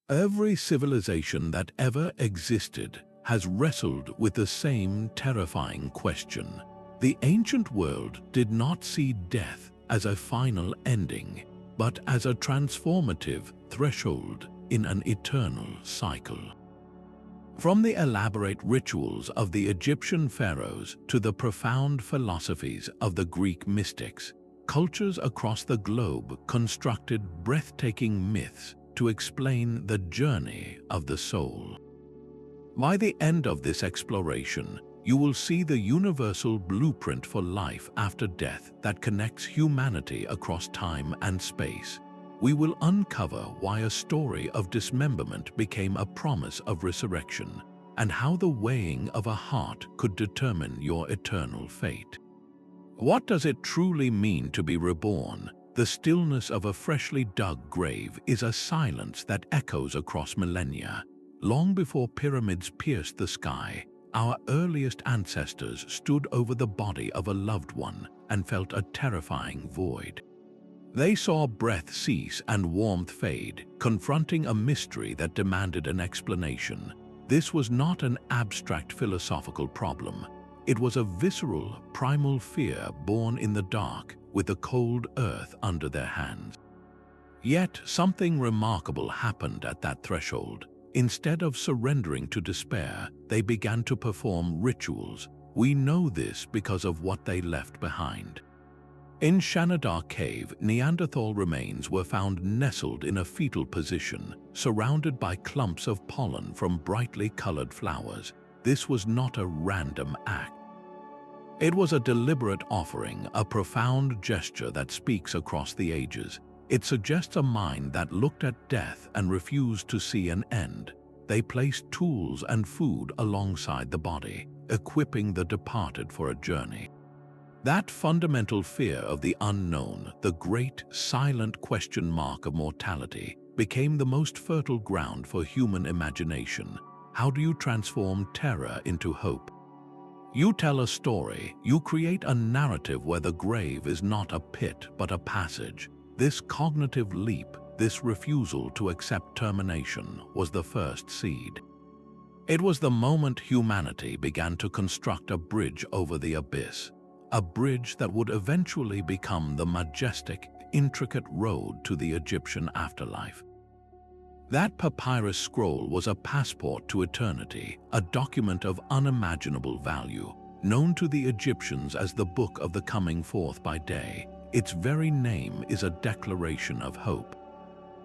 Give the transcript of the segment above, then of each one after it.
Every civilization that ever existed has wrestled with the same terrifying question. The ancient world did not see death as a final ending, but as a transformative threshold in an eternal cycle. From the elaborate rituals of the Egyptian pharaohs to the profound philosophies of the Greek mystics, cultures across the globe constructed breathtaking myths to explain the journey of the soul. By the end of this exploration, you will see the universal blueprint for life after death that connects humanity across time and space. We will uncover why a story of dismemberment became a promise of resurrection, and how the weighing of a heart could determine your eternal fate. What does it truly mean to be reborn? The stillness of a freshly dug grave is a silence that echoes across millennia. Long before pyramids pierced the sky, our earliest ancestors stood over the body of a loved one and felt a terrifying void. They saw breath cease and warmth fade, confronting a mystery that demanded an explanation. This was not an abstract philosophical problem. It was a visceral, primal fear born in the dark, with the cold earth under their hands. Yet something remarkable happened at that threshold. Instead of surrendering to despair, they began to perform rituals. We know this because of what they left behind. In Shanidar Cave, Neanderthal remains were found nestled in a fetal position, surrounded by clumps of pollen from brightly colored flowers. This was not a random act. It was a deliberate offering, a profound gesture that speaks across the ages. It suggests a mind that looked at death and refused to see an end. They placed tools and food alongside the body, equipping the departed for a journey. That fundamental fear of the unknown, the great silent question mark of mortality, became the most fertile ground for human imagination. How do you transform terror into hope? You tell a story, you create a narrative where the grave is not a pit but a passage. This cognitive leap, this refusal to accept termination, was the first seed. It was the moment humanity began to construct a bridge over the abyss, a bridge that would eventually become the majestic, intricate road to the Egyptian afterlife. That papyrus scroll was a passport to eternity, a document of unimaginable value, known to the Egyptians as the Book of the Coming Forth by Day. Its very name is a declaration of hope.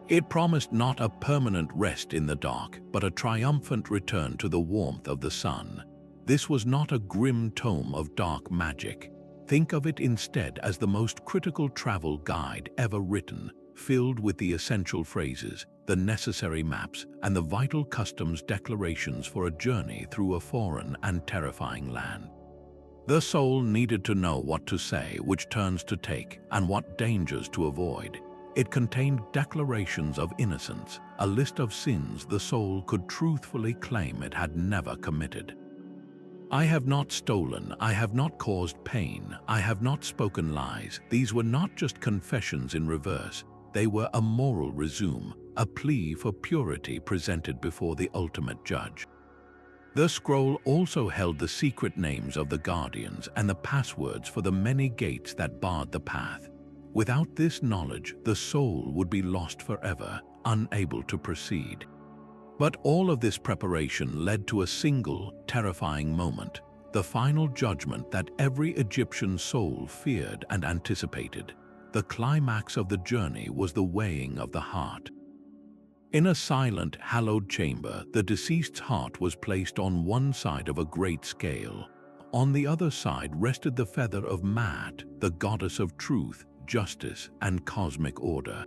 It promised not a permanent rest in the dark, but a triumphant return to the warmth of the sun. This was not a grim tome of dark magic. Think of it instead as the most critical travel guide ever written, filled with the essential phrases, the necessary maps, and the vital customs declarations for a journey through a foreign and terrifying land. The soul needed to know what to say, which turns to take, and what dangers to avoid. It contained declarations of innocence, a list of sins the soul could truthfully claim it had never committed. I have not stolen, I have not caused pain, I have not spoken lies. These were not just confessions in reverse, they were a moral resume, a plea for purity presented before the ultimate judge. The scroll also held the secret names of the guardians and the passwords for the many gates that barred the path. Without this knowledge, the soul would be lost forever, unable to proceed. But all of this preparation led to a single, terrifying moment, the final judgment that every Egyptian soul feared and anticipated. The climax of the journey was the weighing of the heart. In a silent, hallowed chamber, the deceased's heart was placed on one side of a great scale. On the other side rested the feather of Maat, the goddess of truth, justice, and cosmic order.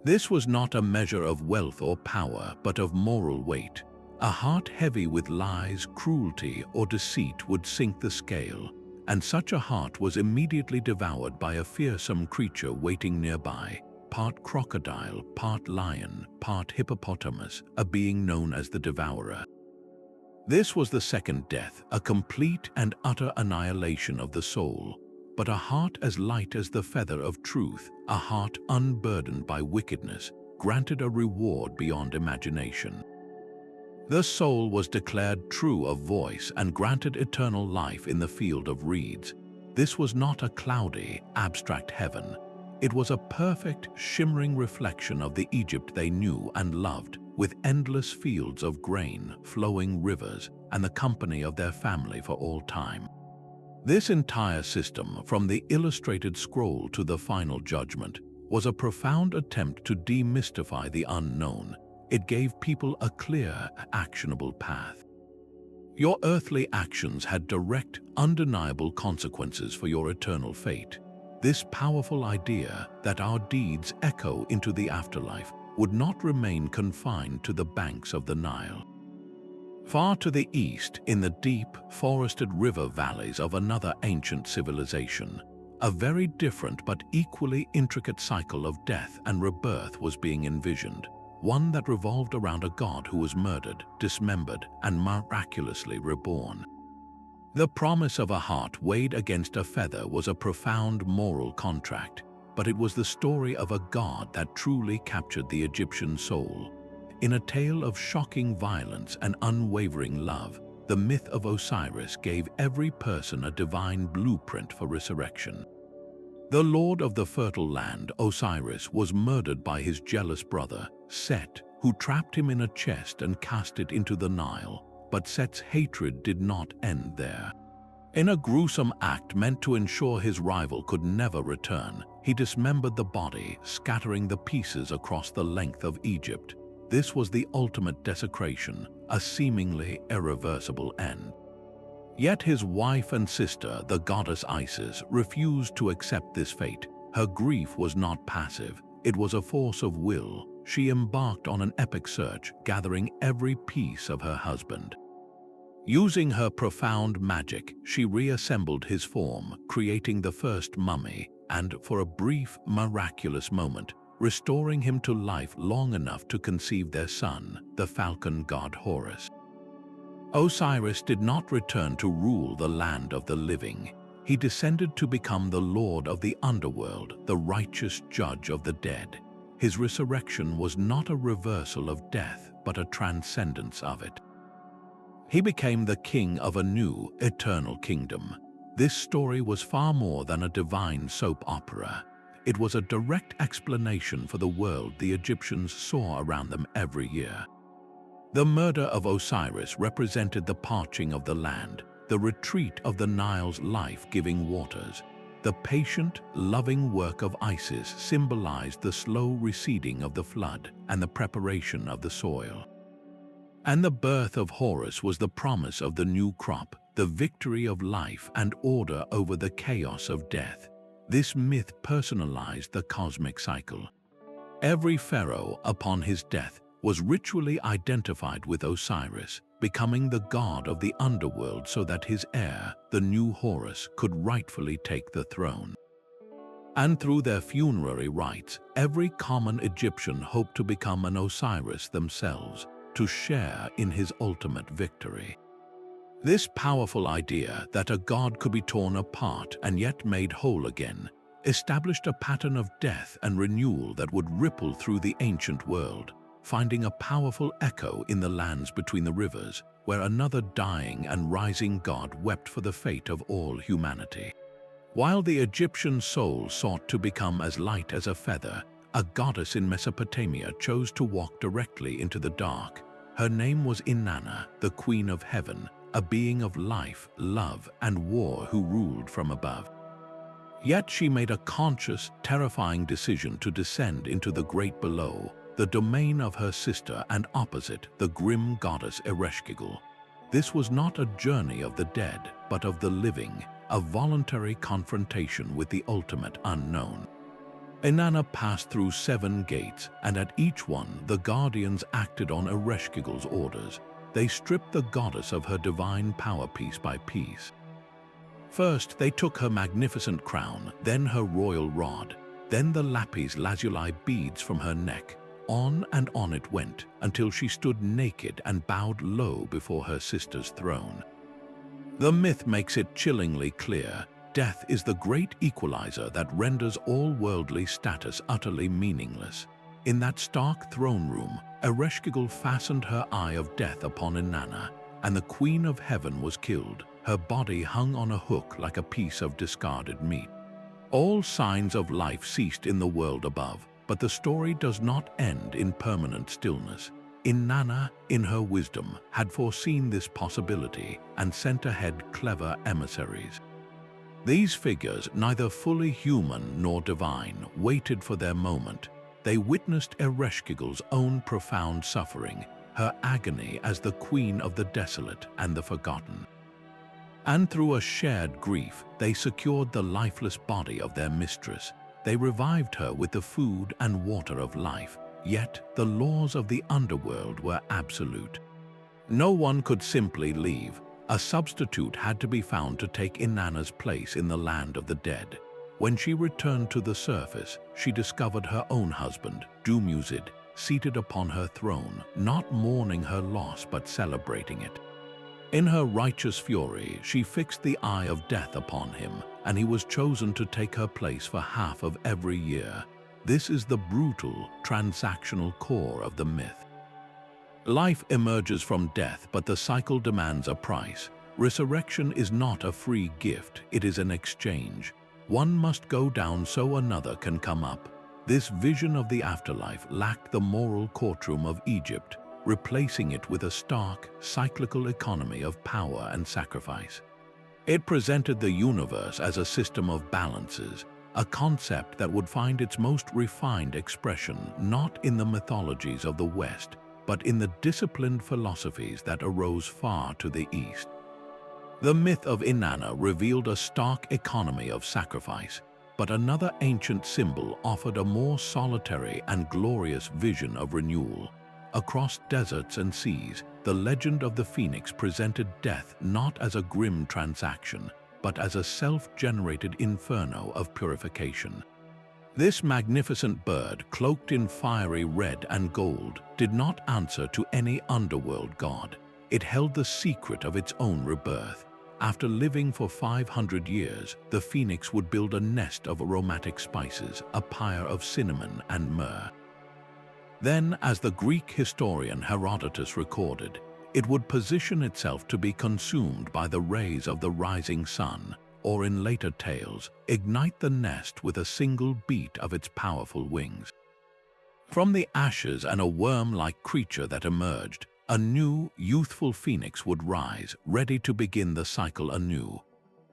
This was not a measure of wealth or power, but of moral weight. A heart heavy with lies, cruelty, or deceit would sink the scale, and such a heart was immediately devoured by a fearsome creature waiting nearby, part crocodile, part lion, part hippopotamus, a being known as the Devourer. This was the second death, a complete and utter annihilation of the soul, but a heart as light as the feather of truth, a heart unburdened by wickedness, granted a reward beyond imagination. The soul was declared true of voice and granted eternal life in the field of reeds. This was not a cloudy, abstract heaven. It was a perfect, shimmering reflection of the Egypt they knew and loved, with endless fields of grain, flowing rivers, and the company of their family for all time. This entire system, from the illustrated scroll to the final judgment, was a profound attempt to demystify the unknown. It gave people a clear, actionable path. Your earthly actions had direct, undeniable consequences for your eternal fate. This powerful idea that our deeds echo into the afterlife would not remain confined to the banks of the Nile. Far to the east, in the deep, forested river valleys of another ancient civilization, a very different but equally intricate cycle of death and rebirth was being envisioned, one that revolved around a god who was murdered, dismembered, and miraculously reborn. The promise of a heart weighed against a feather was a profound moral contract, but it was the story of a god that truly captured the Egyptian soul. In a tale of shocking violence and unwavering love, the myth of Osiris gave every person a divine blueprint for resurrection. The lord of the fertile land, Osiris, was murdered by his jealous brother, Set, who trapped him in a chest and cast it into the Nile. But Set's hatred did not end there. In a gruesome act meant to ensure his rival could never return, he dismembered the body, scattering the pieces across the length of Egypt. This was the ultimate desecration, a seemingly irreversible end. Yet his wife and sister, the goddess Isis, refused to accept this fate. Her grief was not passive, it was a force of will. She embarked on an epic search, gathering every piece of her husband. Using her profound magic, she reassembled his form, creating the first mummy, and for a brief, miraculous moment, restoring him to life long enough to conceive their son, the falcon god Horus. Osiris did not return to rule the land of the living. He descended to become the lord of the underworld, the righteous judge of the dead. His resurrection was not a reversal of death, but a transcendence of it. He became the king of a new, eternal kingdom. This story was far more than a divine soap opera. It was a direct explanation for the world the Egyptians saw around them every year. The murder of Osiris represented the parching of the land, the retreat of the Nile's life-giving waters. The patient, loving work of Isis symbolized the slow receding of the flood and the preparation of the soil. And the birth of Horus was the promise of the new crop, the victory of life and order over the chaos of death. This myth personalized the cosmic cycle. Every pharaoh, upon his death, was ritually identified with Osiris, becoming the god of the underworld so that his heir, the new Horus, could rightfully take the throne. And through their funerary rites, every common Egyptian hoped to become an Osiris themselves, to share in his ultimate victory. This powerful idea that a god could be torn apart and yet made whole again established a pattern of death and renewal that would ripple through the ancient world, finding a powerful echo in the lands between the rivers, where another dying and rising god wept for the fate of all humanity. While the Egyptian soul sought to become as light as a feather, a goddess in Mesopotamia chose to walk directly into the dark. Her name was Inanna, the Queen of Heaven, a being of life, love, and war who ruled from above. Yet she made a conscious, terrifying decision to descend into the great below, the domain of her sister and opposite, the grim goddess Ereshkigal. This was not a journey of the dead, but of the living, a voluntary confrontation with the ultimate unknown. Inanna passed through 7 gates, and at each one the guardians acted on Ereshkigal's orders. They stripped the goddess of her divine power piece by piece. First, they took her magnificent crown, then her royal rod, then the lapis lazuli beads from her neck. On and on it went, until she stood naked and bowed low before her sister's throne. The myth makes it chillingly clear: death is the great equalizer that renders all worldly status utterly meaningless. In that stark throne room, Ereshkigal fastened her eye of death upon Inanna, and the Queen of Heaven was killed. Her body hung on a hook like a piece of discarded meat. All signs of life ceased in the world above, but the story does not end in permanent stillness. Inanna, in her wisdom, had foreseen this possibility and sent ahead clever emissaries. These figures, neither fully human nor divine, waited for their moment. They witnessed Ereshkigal's own profound suffering, her agony as the queen of the desolate and the forgotten. And through a shared grief, they secured the lifeless body of their mistress. They revived her with the food and water of life, yet the laws of the underworld were absolute. No one could simply leave. A substitute had to be found to take Inanna's place in the land of the dead. When she returned to the surface, she discovered her own husband, Dumuzid, seated upon her throne, not mourning her loss but celebrating it. In her righteous fury, she fixed the eye of death upon him, and he was chosen to take her place for half of every year. This is the brutal, transactional core of the myth. Life emerges from death, but the cycle demands a price. Resurrection is not a free gift, it is an exchange. One must go down so another can come up. This vision of the afterlife lacked the moral courtroom of Egypt, replacing it with a stark, cyclical economy of power and sacrifice. It presented the universe as a system of balances, a concept that would find its most refined expression not in the mythologies of the West, but in the disciplined philosophies that arose far to the east. The myth of Inanna revealed a stark economy of sacrifice, but another ancient symbol offered a more solitary and glorious vision of renewal. Across deserts and seas, the legend of the phoenix presented death not as a grim transaction, but as a self-generated inferno of purification. This magnificent bird, cloaked in fiery red and gold, did not answer to any underworld god. It held the secret of its own rebirth. After living for 500 years, the phoenix would build a nest of aromatic spices, a pyre of cinnamon and myrrh. Then, as the Greek historian Herodotus recorded, it would position itself to be consumed by the rays of the rising sun, or in later tales, ignite the nest with a single beat of its powerful wings. From the ashes and a worm-like creature that emerged, a new, youthful phoenix would rise, ready to begin the cycle anew.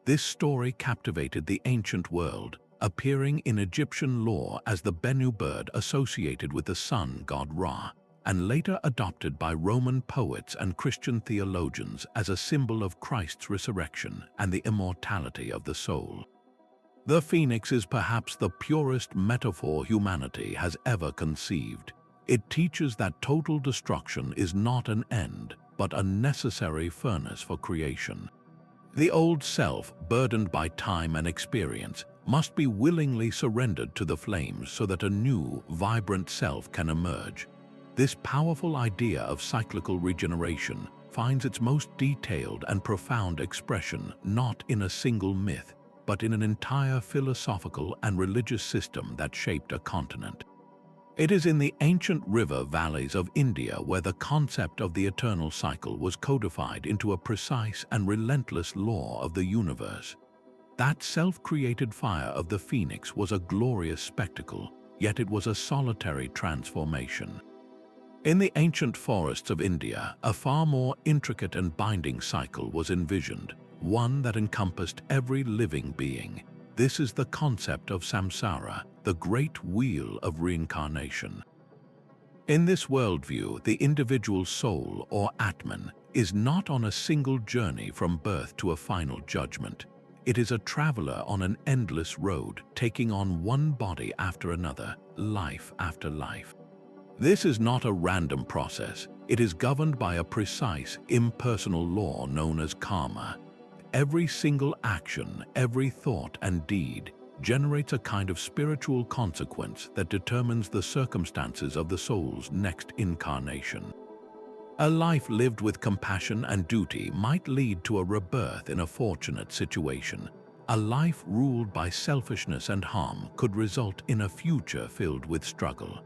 This story captivated the ancient world, appearing in Egyptian lore as the Bennu bird associated with the sun god Ra, and later adopted by Roman poets and Christian theologians as a symbol of Christ's resurrection and the immortality of the soul. The phoenix is perhaps the purest metaphor humanity has ever conceived. It teaches that total destruction is not an end, but a necessary furnace for creation. The old self, burdened by time and experience, must be willingly surrendered to the flames so that a new, vibrant self can emerge. This powerful idea of cyclical regeneration finds its most detailed and profound expression not in a single myth, but in an entire philosophical and religious system that shaped a continent. It is in the ancient river valleys of India where the concept of the eternal cycle was codified into a precise and relentless law of the universe. That self-created fire of the phoenix was a glorious spectacle, yet it was a solitary transformation. In the ancient forests of India, a far more intricate and binding cycle was envisioned, one that encompassed every living being. This is the concept of Samsara, the great wheel of reincarnation. In this worldview, the individual soul, or Atman, is not on a single journey from birth to a final judgment. It is a traveler on an endless road, taking on one body after another, life after life. This is not a random process. It is governed by a precise, impersonal law known as karma. Every single action, every thought and deed generates a kind of spiritual consequence that determines the circumstances of the soul's next incarnation. A life lived with compassion and duty might lead to a rebirth in a fortunate situation. A life ruled by selfishness and harm could result in a future filled with struggle.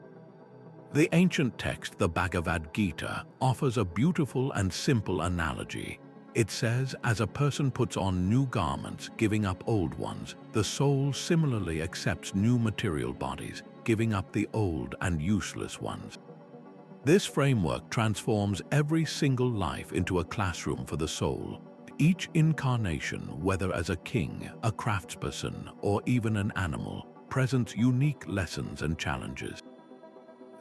The ancient text, the Bhagavad Gita, offers a beautiful and simple analogy. It says, as a person puts on new garments, giving up old ones, the soul similarly accepts new material bodies, giving up the old and useless ones. This framework transforms every single life into a classroom for the soul. Each incarnation, whether as a king, a craftsperson, or even an animal, presents unique lessons and challenges.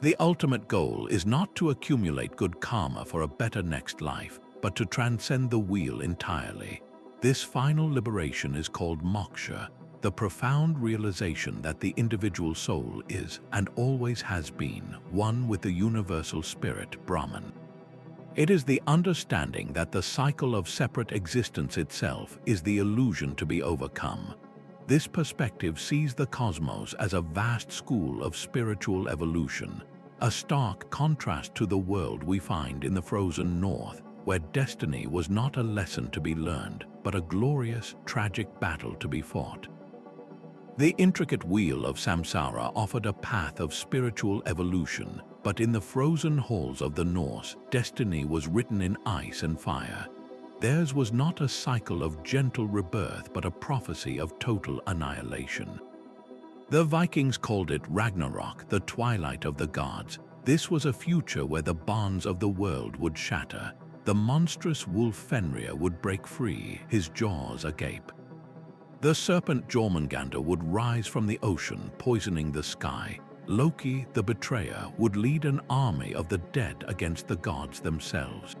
The ultimate goal is not to accumulate good karma for a better next life, but to transcend the wheel entirely. This final liberation is called moksha, the profound realization that the individual soul is, and always has been, one with the universal spirit, Brahman. It is the understanding that the cycle of separate existence itself is the illusion to be overcome. This perspective sees the cosmos as a vast school of spiritual evolution, a stark contrast to the world we find in the frozen north, where destiny was not a lesson to be learned, but a glorious, tragic battle to be fought. The intricate wheel of samsara offered a path of spiritual evolution, but in the frozen halls of the Norse, destiny was written in ice and fire. Theirs was not a cycle of gentle rebirth, but a prophecy of total annihilation. The Vikings called it Ragnarok, the twilight of the gods. This was a future where the bonds of the world would shatter. The monstrous wolf Fenrir would break free, his jaws agape. The serpent Jormungandr would rise from the ocean, poisoning the sky. Loki, the betrayer, would lead an army of the dead against the gods themselves.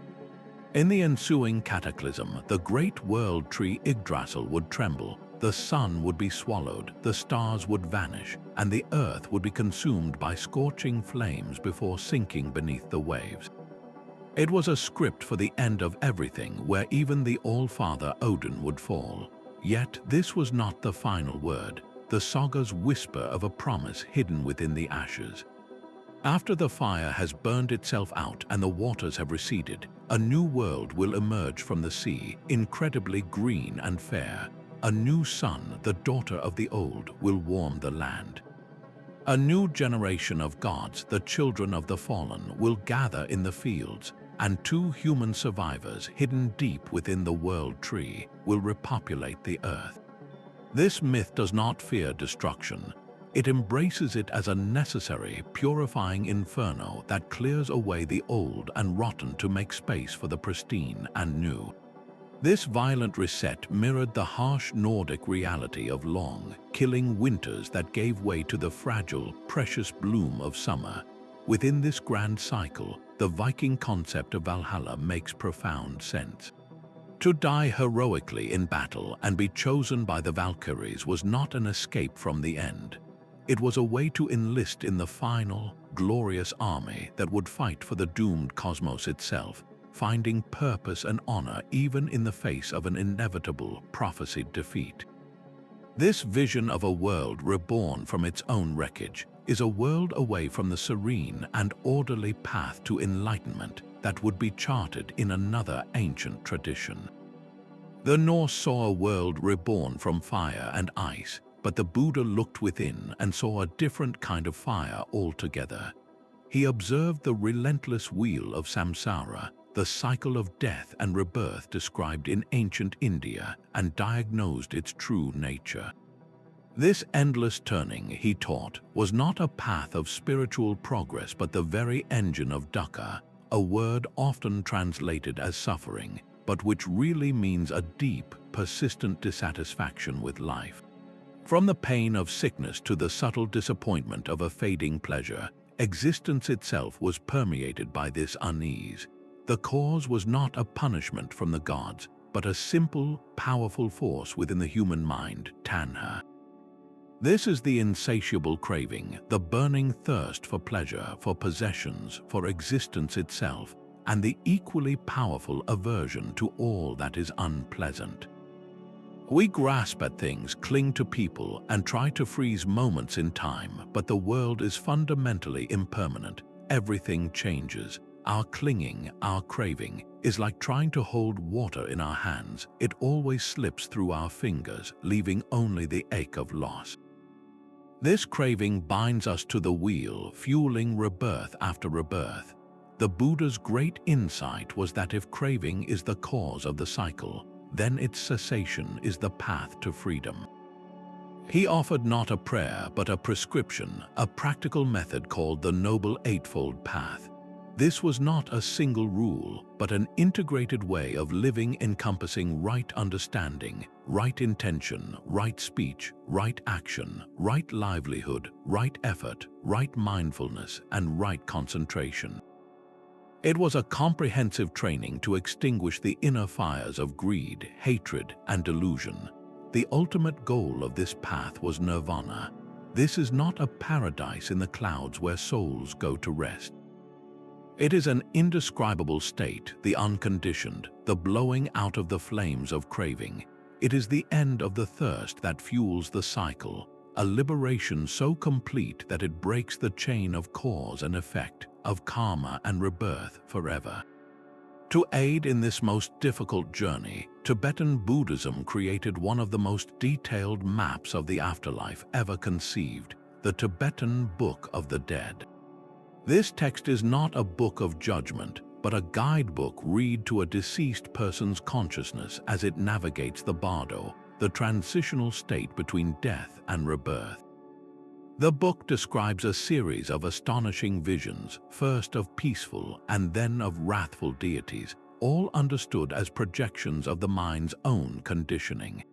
In the ensuing cataclysm, the great world tree Yggdrasil would tremble, the sun would be swallowed, the stars would vanish, and the earth would be consumed by scorching flames before sinking beneath the waves. It was a script for the end of everything, where even the All-Father Odin would fall. Yet this was not the final word, the saga's whisper of a promise hidden within the ashes. After the fire has burned itself out and the waters have receded, a new world will emerge from the sea, incredibly green and fair. A new sun, the daughter of the old, will warm the land. A new generation of gods, the children of the fallen, will gather in the fields, and two human survivors, hidden deep within the world tree, will repopulate the earth. This myth does not fear destruction. It embraces it as a necessary, purifying inferno that clears away the old and rotten to make space for the pristine and new. This violent reset mirrored the harsh Nordic reality of long, killing winters that gave way to the fragile, precious bloom of summer. Within this grand cycle, the Viking concept of Valhalla makes profound sense. To die heroically in battle and be chosen by the Valkyries was not an escape from the end. It was a way to enlist in the final, glorious army that would fight for the doomed cosmos itself, finding purpose and honor even in the face of an inevitable, prophesied defeat. This vision of a world reborn from its own wreckage is a world away from the serene and orderly path to enlightenment that would be charted in another ancient tradition. The Norse saw a world reborn from fire and ice, but the Buddha looked within and saw a different kind of fire altogether. He observed the relentless wheel of samsara, the cycle of death and rebirth described in ancient India, and diagnosed its true nature. This endless turning, he taught, was not a path of spiritual progress but the very engine of dukkha, a word often translated as suffering, but which really means a deep, persistent dissatisfaction with life. From the pain of sickness to the subtle disappointment of a fading pleasure, existence itself was permeated by this unease. The cause was not a punishment from the gods, but a simple, powerful force within the human mind, tanha. This is the insatiable craving, the burning thirst for pleasure, for possessions, for existence itself, and the equally powerful aversion to all that is unpleasant. We grasp at things, cling to people, and try to freeze moments in time, but the world is fundamentally impermanent. Everything changes. Our clinging, our craving, is like trying to hold water in our hands. It always slips through our fingers, leaving only the ache of loss. This craving binds us to the wheel, fueling rebirth after rebirth. The Buddha's great insight was that if craving is the cause of the cycle, then its cessation is the path to freedom. He offered not a prayer but a prescription, a practical method called the Noble Eightfold Path. This was not a single rule, but an integrated way of living encompassing right understanding, right intention, right speech, right action, right livelihood, right effort, right mindfulness, and right concentration. It was a comprehensive training to extinguish the inner fires of greed, hatred, and delusion. The ultimate goal of this path was nirvana. This is not a paradise in the clouds where souls go to rest. It is an indescribable state, the unconditioned, the blowing out of the flames of craving. It is the end of the thirst that fuels the cycle, a liberation so complete that it breaks the chain of cause and effect, of karma and rebirth forever. To aid in this most difficult journey, Tibetan Buddhism created one of the most detailed maps of the afterlife ever conceived, the Tibetan Book of the Dead. This text is not a book of judgment, but a guidebook read to a deceased person's consciousness as it navigates the bardo, the transitional state between death and rebirth. The book describes a series of astonishing visions, first of peaceful and then of wrathful deities, all understood as projections of the mind's own conditioning.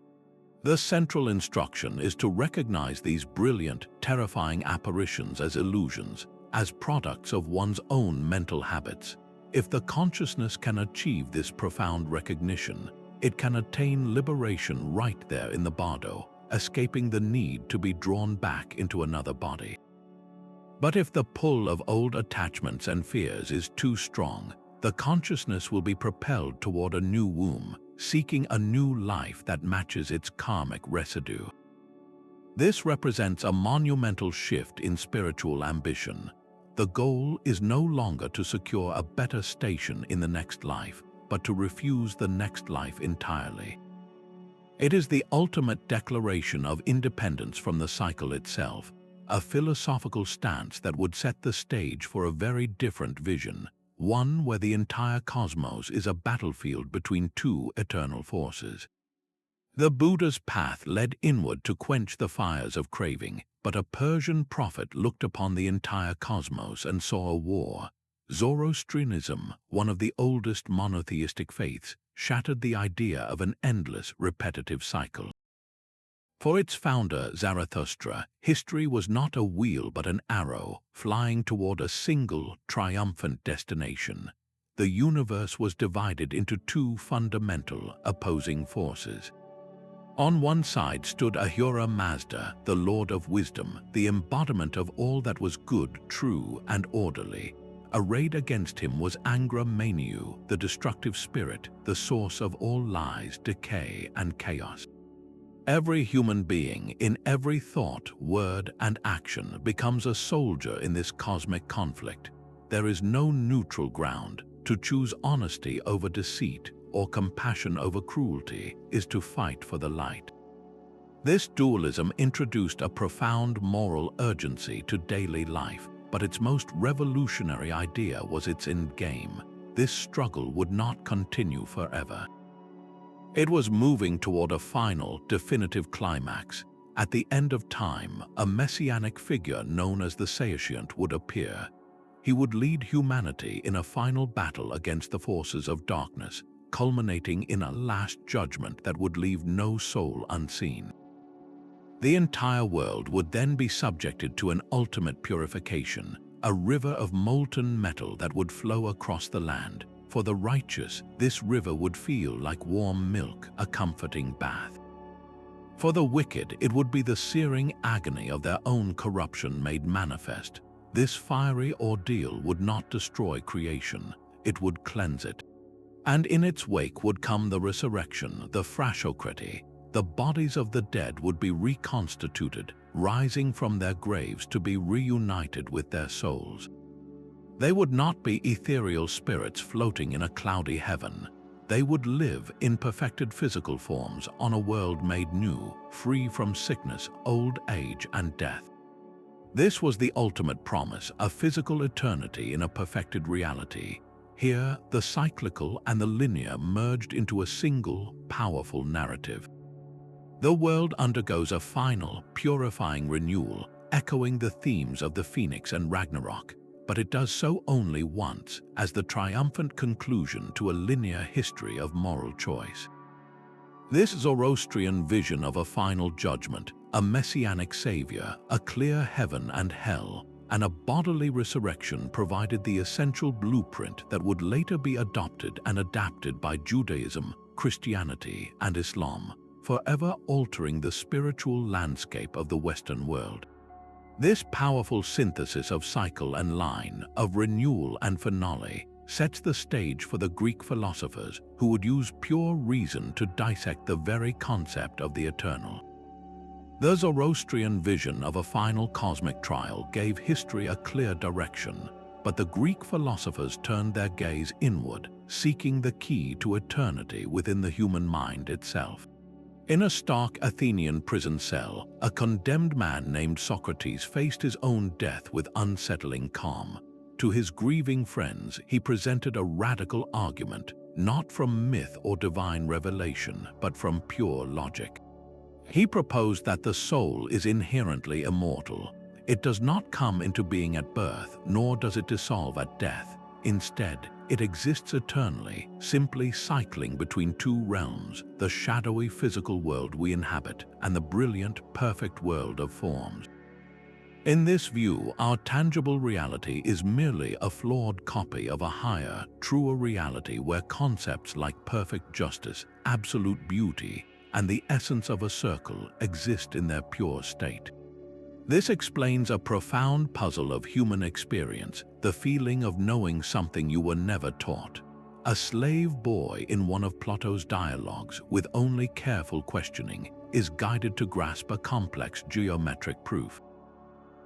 The central instruction is to recognize these brilliant, terrifying apparitions as illusions, as products of one's own mental habits. If the consciousness can achieve this profound recognition, it can attain liberation right there in the bardo, escaping the need to be drawn back into another body. But if the pull of old attachments and fears is too strong, the consciousness will be propelled toward a new womb, seeking a new life that matches its karmic residue. This represents a monumental shift in spiritual ambition. The goal is no longer to secure a better station in the next life, but to refuse the next life entirely. It is the ultimate declaration of independence from the cycle itself, a philosophical stance that would set the stage for a very different vision, one where the entire cosmos is a battlefield between two eternal forces. The Buddha's path led inward to quench the fires of craving, but a Persian prophet looked upon the entire cosmos and saw a war. Zoroastrianism, one of the oldest monotheistic faiths, shattered the idea of an endless, repetitive cycle. For its founder, Zarathustra, history was not a wheel but an arrow, flying toward a single, triumphant destination. The universe was divided into two fundamental, opposing forces. On one side stood Ahura Mazda, the Lord of Wisdom, the embodiment of all that was good, true, and orderly. Arrayed against him was Angra Mainyu, the destructive spirit, the source of all lies, decay, and chaos. Every human being, in every thought, word, and action, becomes a soldier in this cosmic conflict. There is no neutral ground. To choose honesty over deceit, or compassion over cruelty, is to fight for the light. This dualism introduced a profound moral urgency to daily life, but its most revolutionary idea was its end game. This struggle would not continue forever. It was moving toward a final, definitive climax. At the end of time, a messianic figure known as the Saoshyant would appear. He would lead humanity in a final battle against the forces of darkness, culminating in a last judgment that would leave no soul unseen. The entire world would then be subjected to an ultimate purification, a river of molten metal that would flow across the land. For the righteous, this river would feel like warm milk, a comforting bath. For the wicked, it would be the searing agony of their own corruption made manifest. This fiery ordeal would not destroy creation, it would cleanse it. And in its wake would come the resurrection, the frashokrati. The bodies of the dead would be reconstituted, rising from their graves to be reunited with their souls. They would not be ethereal spirits floating in a cloudy heaven. They would live in perfected physical forms on a world made new, free from sickness, old age, and death. This was the ultimate promise, a physical eternity in a perfected reality. Here, the cyclical and the linear merged into a single, powerful narrative. The world undergoes a final, purifying renewal, echoing the themes of the Phoenix and Ragnarok, but it does so only once, as the triumphant conclusion to a linear history of moral choice. This Zoroastrian vision of a final judgment, a messianic savior, a clear heaven and hell, and a bodily resurrection provided the essential blueprint that would later be adopted and adapted by Judaism, Christianity, and Islam, forever altering the spiritual landscape of the Western world. This powerful synthesis of cycle and line, of renewal and finale, sets the stage for the Greek philosophers who would use pure reason to dissect the very concept of the eternal. The Zoroastrian vision of a final cosmic trial gave history a clear direction, but the Greek philosophers turned their gaze inward, seeking the key to eternity within the human mind itself. In a stark Athenian prison cell, a condemned man named Socrates faced his own death with unsettling calm. To his grieving friends, he presented a radical argument, not from myth or divine revelation, but from pure logic. He proposed that the soul is inherently immortal. It does not come into being at birth, nor does it dissolve at death. Instead, it exists eternally, simply cycling between two realms, the shadowy physical world we inhabit and the brilliant, perfect world of forms. In this view, our tangible reality is merely a flawed copy of a higher, truer reality where concepts like perfect justice, absolute beauty, and the essence of a circle exist in their pure state. This explains a profound puzzle of human experience, the feeling of knowing something you were never taught. A slave boy in one of Plato's dialogues, with only careful questioning, is guided to grasp a complex geometric proof.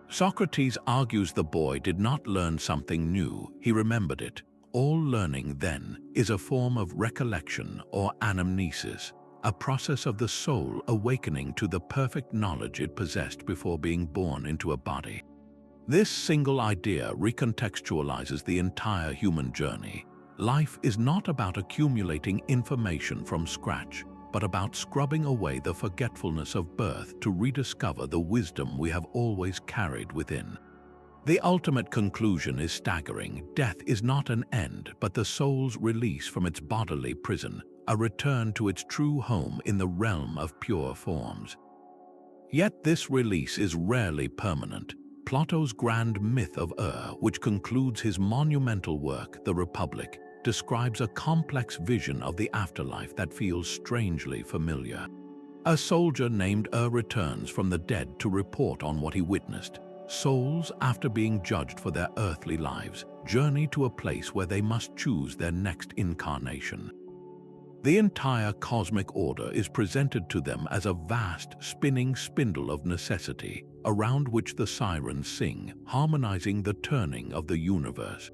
Socrates argues the boy did not learn something new, he remembered it. All learning, then, is a form of recollection or anamnesis, a process of the soul awakening to the perfect knowledge it possessed before being born into a body. This single idea recontextualizes the entire human journey. Life is not about accumulating information from scratch, but about scrubbing away the forgetfulness of birth to rediscover the wisdom we have always carried within. The ultimate conclusion is staggering. Death is not an end, but the soul's release from its bodily prison, a return to its true home in the realm of pure forms. Yet this release is rarely permanent. Plato's grand Myth of Osiris, which concludes his monumental work, The Republic, describes a complex vision of the afterlife that feels strangely familiar. A soldier named returns from the dead to report on what he witnessed. Souls, after being judged for their earthly lives, journey to a place where they must choose their next incarnation. The entire cosmic order is presented to them as a vast, spinning spindle of necessity, around which the sirens sing, harmonizing the turning of the universe.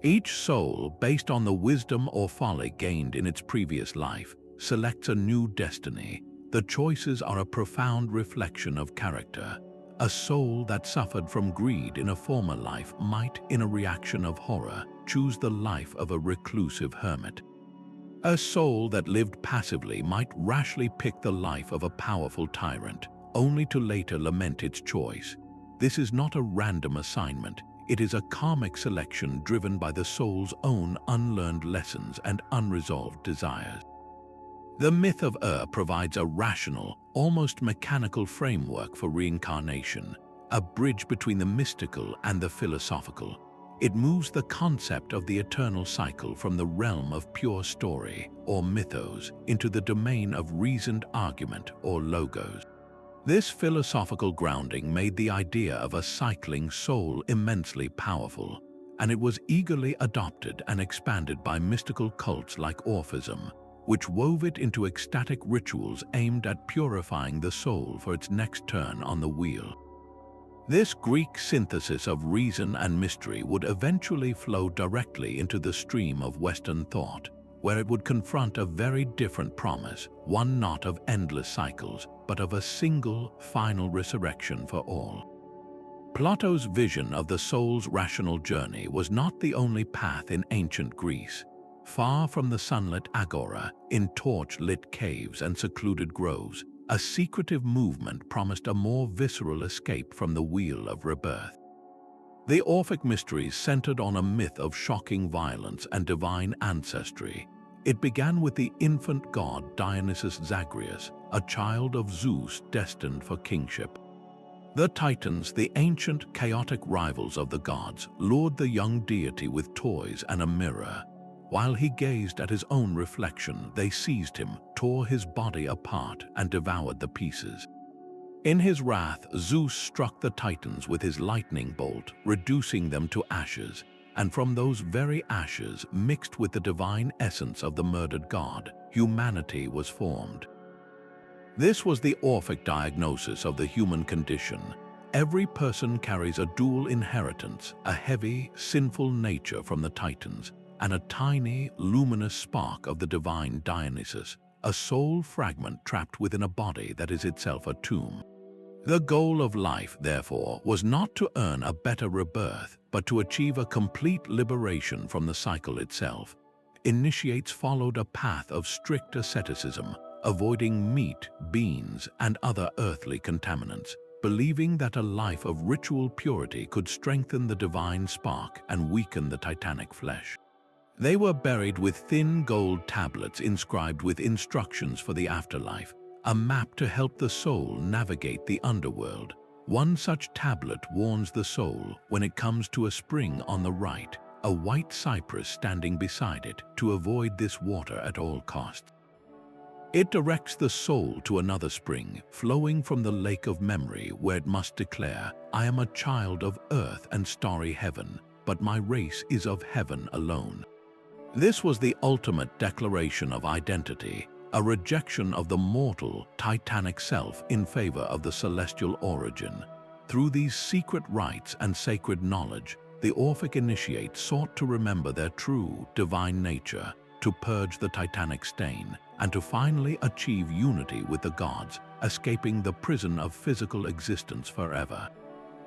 Each soul, based on the wisdom or folly gained in its previous life, selects a new destiny. The choices are a profound reflection of character. A soul that suffered from greed in a former life might, in a reaction of horror, choose the life of a reclusive hermit. A soul that lived passively might rashly pick the life of a powerful tyrant, only to later lament its choice. This is not a random assignment. It is a karmic selection driven by the soul's own unlearned lessons and unresolved desires. The Myth of Osiris provides a rational, almost mechanical framework for reincarnation, a bridge between the mystical and the philosophical. It moves the concept of the eternal cycle from the realm of pure story, or mythos, into the domain of reasoned argument, or logos. This philosophical grounding made the idea of a cycling soul immensely powerful, and it was eagerly adopted and expanded by mystical cults like Orphism, which wove it into ecstatic rituals aimed at purifying the soul for its next turn on the wheel. This Greek synthesis of reason and mystery would eventually flow directly into the stream of Western thought, where it would confront a very different promise, one not of endless cycles, but of a single, final resurrection for all. Plato's vision of the soul's rational journey was not the only path in ancient Greece. Far from the sunlit agora, in torch-lit caves and secluded groves, a secretive movement promised a more visceral escape from the wheel of rebirth. The Orphic Mysteries centered on a myth of shocking violence and divine ancestry. It began with the infant god Dionysus Zagreus, a child of Zeus destined for kingship. The Titans, the ancient, chaotic rivals of the gods, lured the young deity with toys and a mirror. While he gazed at his own reflection, they seized him, tore his body apart, and devoured the pieces. In his wrath, Zeus struck the Titans with his lightning bolt, reducing them to ashes, and from those very ashes, mixed with the divine essence of the murdered god, humanity was formed. This was the Orphic diagnosis of the human condition. Every person carries a dual inheritance, a heavy, sinful nature from the Titans, and a tiny, luminous spark of the divine Dionysus, a soul fragment trapped within a body that is itself a tomb. The goal of life, therefore, was not to earn a better rebirth, but to achieve a complete liberation from the cycle itself. Initiates followed a path of strict asceticism, avoiding meat, beans, and other earthly contaminants, believing that a life of ritual purity could strengthen the divine spark and weaken the titanic flesh. They were buried with thin gold tablets inscribed with instructions for the afterlife, a map to help the soul navigate the underworld. One such tablet warns the soul when it comes to a spring on the right, a white cypress standing beside it to avoid this water at all costs. It directs the soul to another spring, flowing from the lake of memory, where it must declare, "I am a child of earth and starry heaven, but my race is of heaven alone." This was the ultimate declaration of identity, a rejection of the mortal, titanic self in favor of the celestial origin. Through these secret rites and sacred knowledge, the Orphic initiates sought to remember their true, divine nature, to purge the titanic stain, and to finally achieve unity with the gods, escaping the prison of physical existence forever.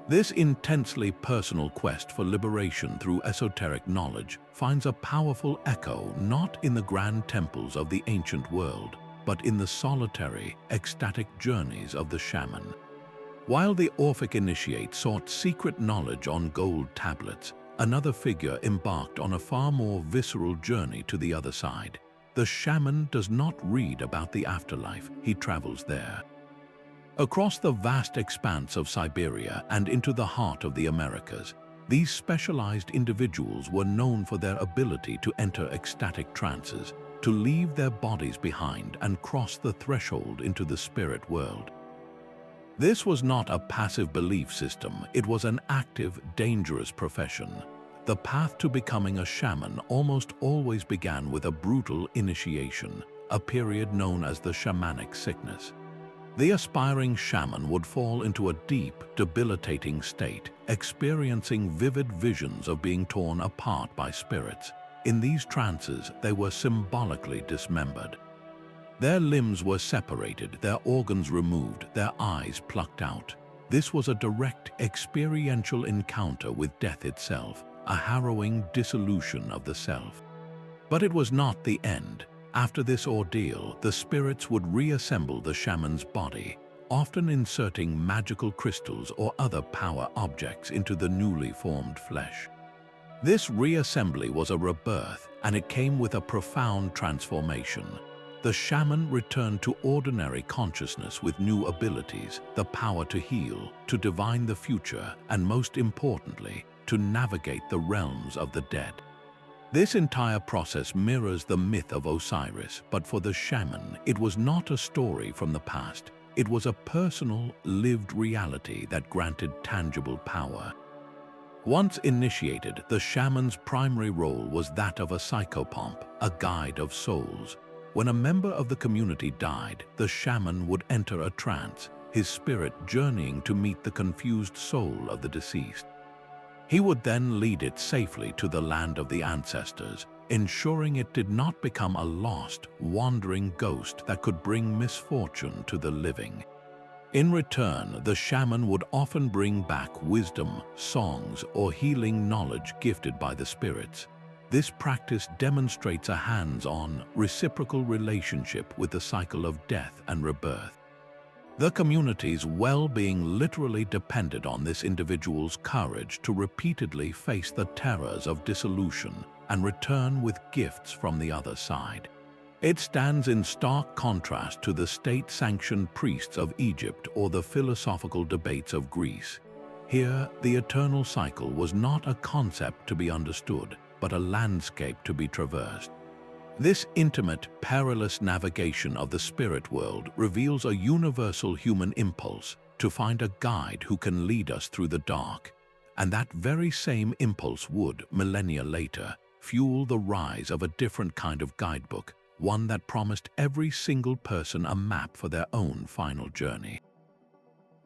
This intensely personal quest for liberation through esoteric knowledge finds a powerful echo not in the grand temples of the ancient world, but in the solitary, ecstatic journeys of the shaman. While the Orphic initiate sought secret knowledge on gold tablets, another figure embarked on a far more visceral journey to the other side. The shaman does not read about the afterlife, he travels there. Across the vast expanse of Siberia and into the heart of the Americas, these specialized individuals were known for their ability to enter ecstatic trances, to leave their bodies behind and cross the threshold into the spirit world. This was not a passive belief system, it was an active, dangerous profession. The path to becoming a shaman almost always began with a brutal initiation, a period known as the shamanic sickness. The aspiring shaman would fall into a deep, debilitating state, experiencing vivid visions of being torn apart by spirits. In these trances, they were symbolically dismembered. Their limbs were separated, their organs removed, their eyes plucked out. This was a direct, experiential encounter with death itself, a harrowing dissolution of the self. But it was not the end. After this ordeal, the spirits would reassemble the shaman's body, often inserting magical crystals or other power objects into the newly formed flesh. This reassembly was a rebirth, and it came with a profound transformation. The shaman returned to ordinary consciousness with new abilities, the power to heal, to divine the future, and most importantly, to navigate the realms of the dead. This entire process mirrors the myth of Osiris, but for the shaman, it was not a story from the past. It was a personal, lived reality that granted tangible power. Once initiated, the shaman's primary role was that of a psychopomp, a guide of souls. When a member of the community died, the shaman would enter a trance, his spirit journeying to meet the confused soul of the deceased. He would then lead it safely to the land of the ancestors, ensuring it did not become a lost, wandering ghost that could bring misfortune to the living. In return, the shaman would often bring back wisdom, songs, or healing knowledge gifted by the spirits. This practice demonstrates a hands-on, reciprocal relationship with the cycle of death and rebirth. The community's well-being literally depended on this individual's courage to repeatedly face the terrors of dissolution and return with gifts from the other side. It stands in stark contrast to the state-sanctioned priests of Egypt or the philosophical debates of Greece. Here, the eternal cycle was not a concept to be understood, but a landscape to be traversed. This intimate, perilous navigation of the spirit world reveals a universal human impulse to find a guide who can lead us through the dark, and that very same impulse would, millennia later, fuel the rise of a different kind of guidebook, one that promised every single person a map for their own final journey.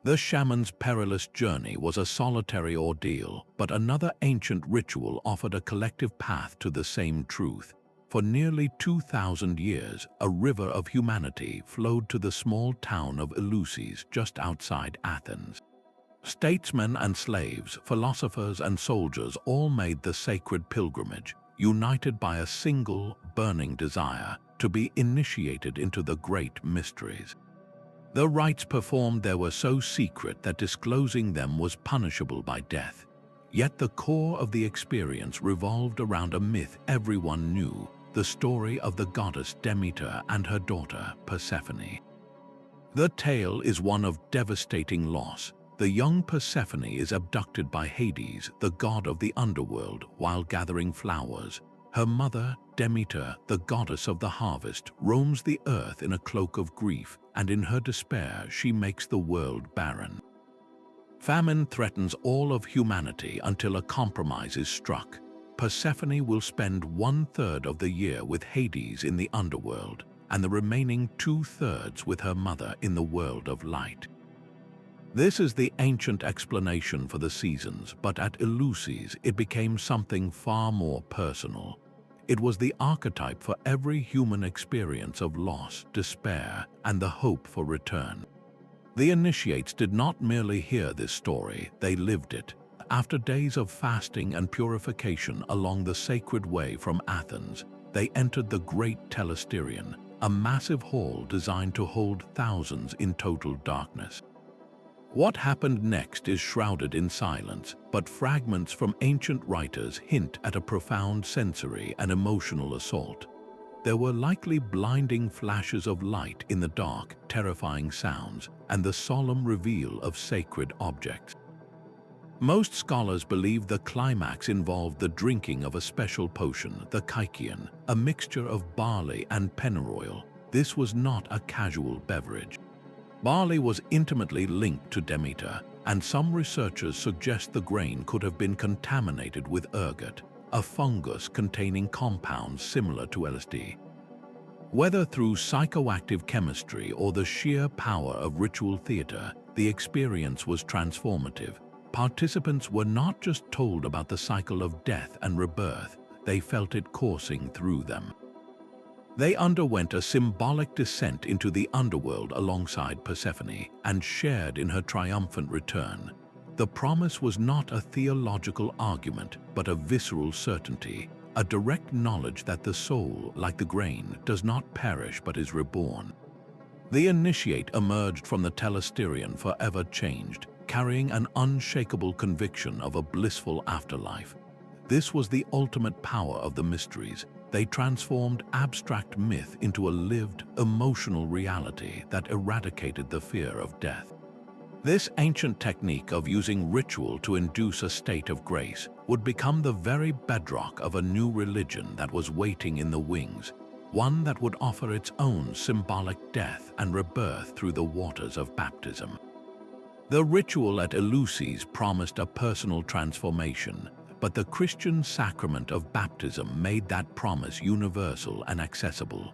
The shaman's perilous journey was a solitary ordeal, but another ancient ritual offered a collective path to the same truth. For nearly 2,000 years, a river of humanity flowed to the small town of Eleusis just outside Athens. Statesmen and slaves, philosophers and soldiers all made the sacred pilgrimage, united by a single, burning desire to be initiated into the great mysteries. The rites performed there were so secret that disclosing them was punishable by death. Yet the core of the experience revolved around a myth everyone knew, the story of the goddess Demeter and her daughter Persephone. The tale is one of devastating loss. The young Persephone is abducted by Hades, the god of the underworld, while gathering flowers. Her mother, Demeter, the goddess of the harvest, roams the earth in a cloak of grief, and in her despair she makes the world barren. Famine threatens all of humanity until a compromise is struck. Persephone will spend 1/3 of the year with Hades in the underworld, and the remaining 2/3 with her mother in the world of light. This is the ancient explanation for the seasons, but at Eleusis it became something far more personal. It was the archetype for every human experience of loss, despair, and the hope for return. The initiates did not merely hear this story, they lived it. After days of fasting and purification along the sacred way from Athens, they entered the Great Telesterion, a massive hall designed to hold thousands in total darkness. What happened next is shrouded in silence, but fragments from ancient writers hint at a profound sensory and emotional assault. There were likely blinding flashes of light in the dark, terrifying sounds, and the solemn reveal of sacred objects. Most scholars believe the climax involved the drinking of a special potion, the kykeon, a mixture of barley and pennyroyal. This was not a casual beverage. Barley was intimately linked to Demeter, and some researchers suggest the grain could have been contaminated with ergot, a fungus containing compounds similar to LSD. Whether through psychoactive chemistry or the sheer power of ritual theater, the experience was transformative. Participants were not just told about the cycle of death and rebirth, they felt it coursing through them. They underwent a symbolic descent into the underworld alongside Persephone and shared in her triumphant return. The promise was not a theological argument, but a visceral certainty, a direct knowledge that the soul, like the grain, does not perish but is reborn. The initiate emerged from the Telesterion forever changed, carrying an unshakable conviction of a blissful afterlife. This was the ultimate power of the mysteries. They transformed abstract myth into a lived, emotional reality that eradicated the fear of death. This ancient technique of using ritual to induce a state of grace would become the very bedrock of a new religion that was waiting in the wings, one that would offer its own symbolic death and rebirth through the waters of baptism. The ritual at Eleusis promised a personal transformation, but the Christian sacrament of baptism made that promise universal and accessible.